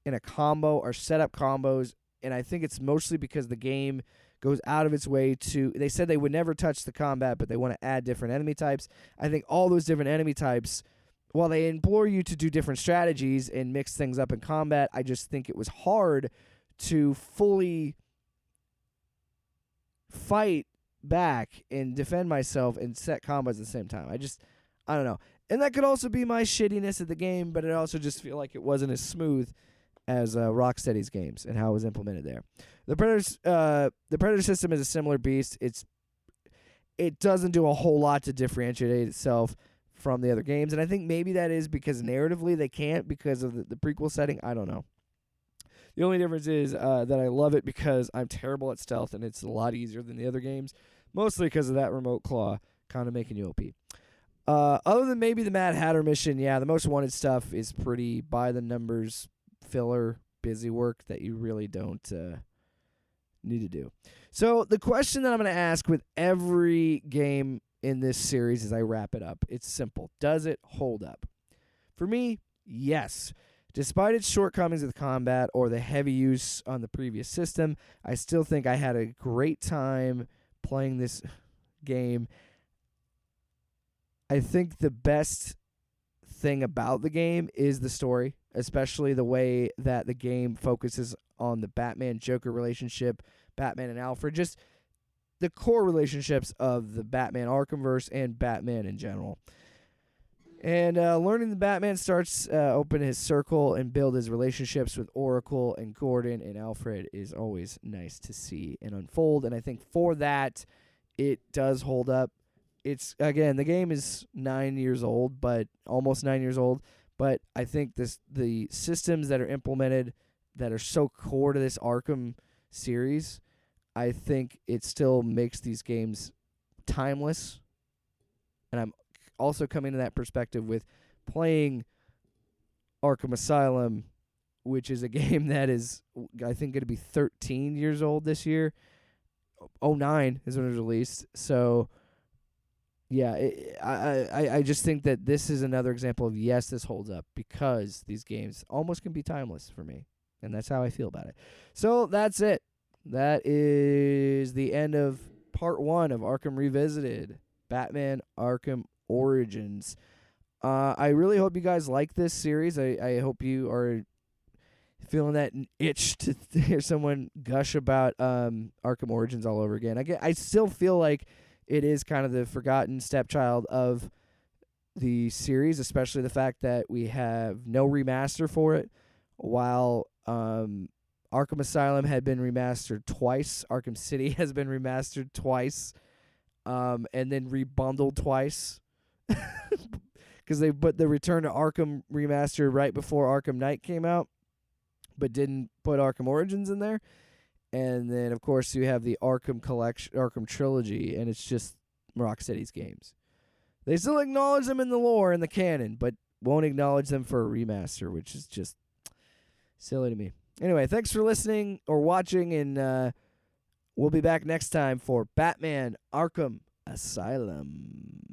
in a combo or set up combos, and I think it's mostly because the game goes out of its way to... They said they would never touch the combat, but they want to add different enemy types. I think all those different enemy types, while they implore you to do different strategies and mix things up in combat, I just think it was hard to fully fight back and defend myself and set combos at the same time. I don't know. And that could also be my shittiness of the game, but I also just feel like it wasn't as smooth as Rocksteady's games and how it was implemented there. The Predator system is a similar beast. It doesn't do a whole lot to differentiate itself from the other games, and I think maybe that is because narratively they can't because of the prequel setting. I don't know. The only difference is that I love it because I'm terrible at stealth, and it's a lot easier than the other games, mostly because of that remote claw kind of making you OP. Other than maybe the Mad Hatter mission, yeah, the Most Wanted stuff is pretty by-the-numbers filler, busy work that you really don't need to do. So the question that I'm going to ask with every game in this series as I wrap it up, it's simple. Does it hold up? For me, yes. Despite its shortcomings with combat or the heavy use on the previous system, I still think I had a great time playing this game. I think the best thing about the game is the story, especially the way that the game focuses on the Batman-Joker relationship, Batman and Alfred, just the core relationships of the Batman Arkhamverse and Batman in general. And learning the Batman starts open his circle and build his relationships with Oracle and Gordon and Alfred is always nice to see and unfold. And I think for that, it does hold up. It's, again, the game is 9 years old, but almost 9 years old. But I think the systems that are implemented that are so core to this Arkham series, I think it still makes these games timeless. And I'm also coming to that perspective with playing Arkham Asylum, which is a game that is, I think, going to be 13 years old this year. 2009 is when it was released. So, yeah, I just think that this is another example of, yes, this holds up because these games almost can be timeless for me. And that's how I feel about it. So that's it. That is the end of part 1 of Arkham Revisited, Batman Arkham Origins. I really hope you guys like this series. I hope you are feeling that itch to hear someone gush about Arkham Origins all over again. I still feel like it is kind of the forgotten stepchild of the series, especially the fact that we have no remaster for it, while Arkham Asylum had been remastered twice. Arkham City has been remastered twice, and then rebundled twice. Because they put the Return to Arkham remaster right before Arkham Knight came out, but didn't put Arkham Origins in there. And then, of course, you have the Arkham Collection, Arkham Trilogy, and it's just Rocksteady's games. They still acknowledge them in the lore and the canon, but won't acknowledge them for a remaster, which is just silly to me. Anyway, thanks for listening or watching, and we'll be back next time for Batman Arkham Asylum.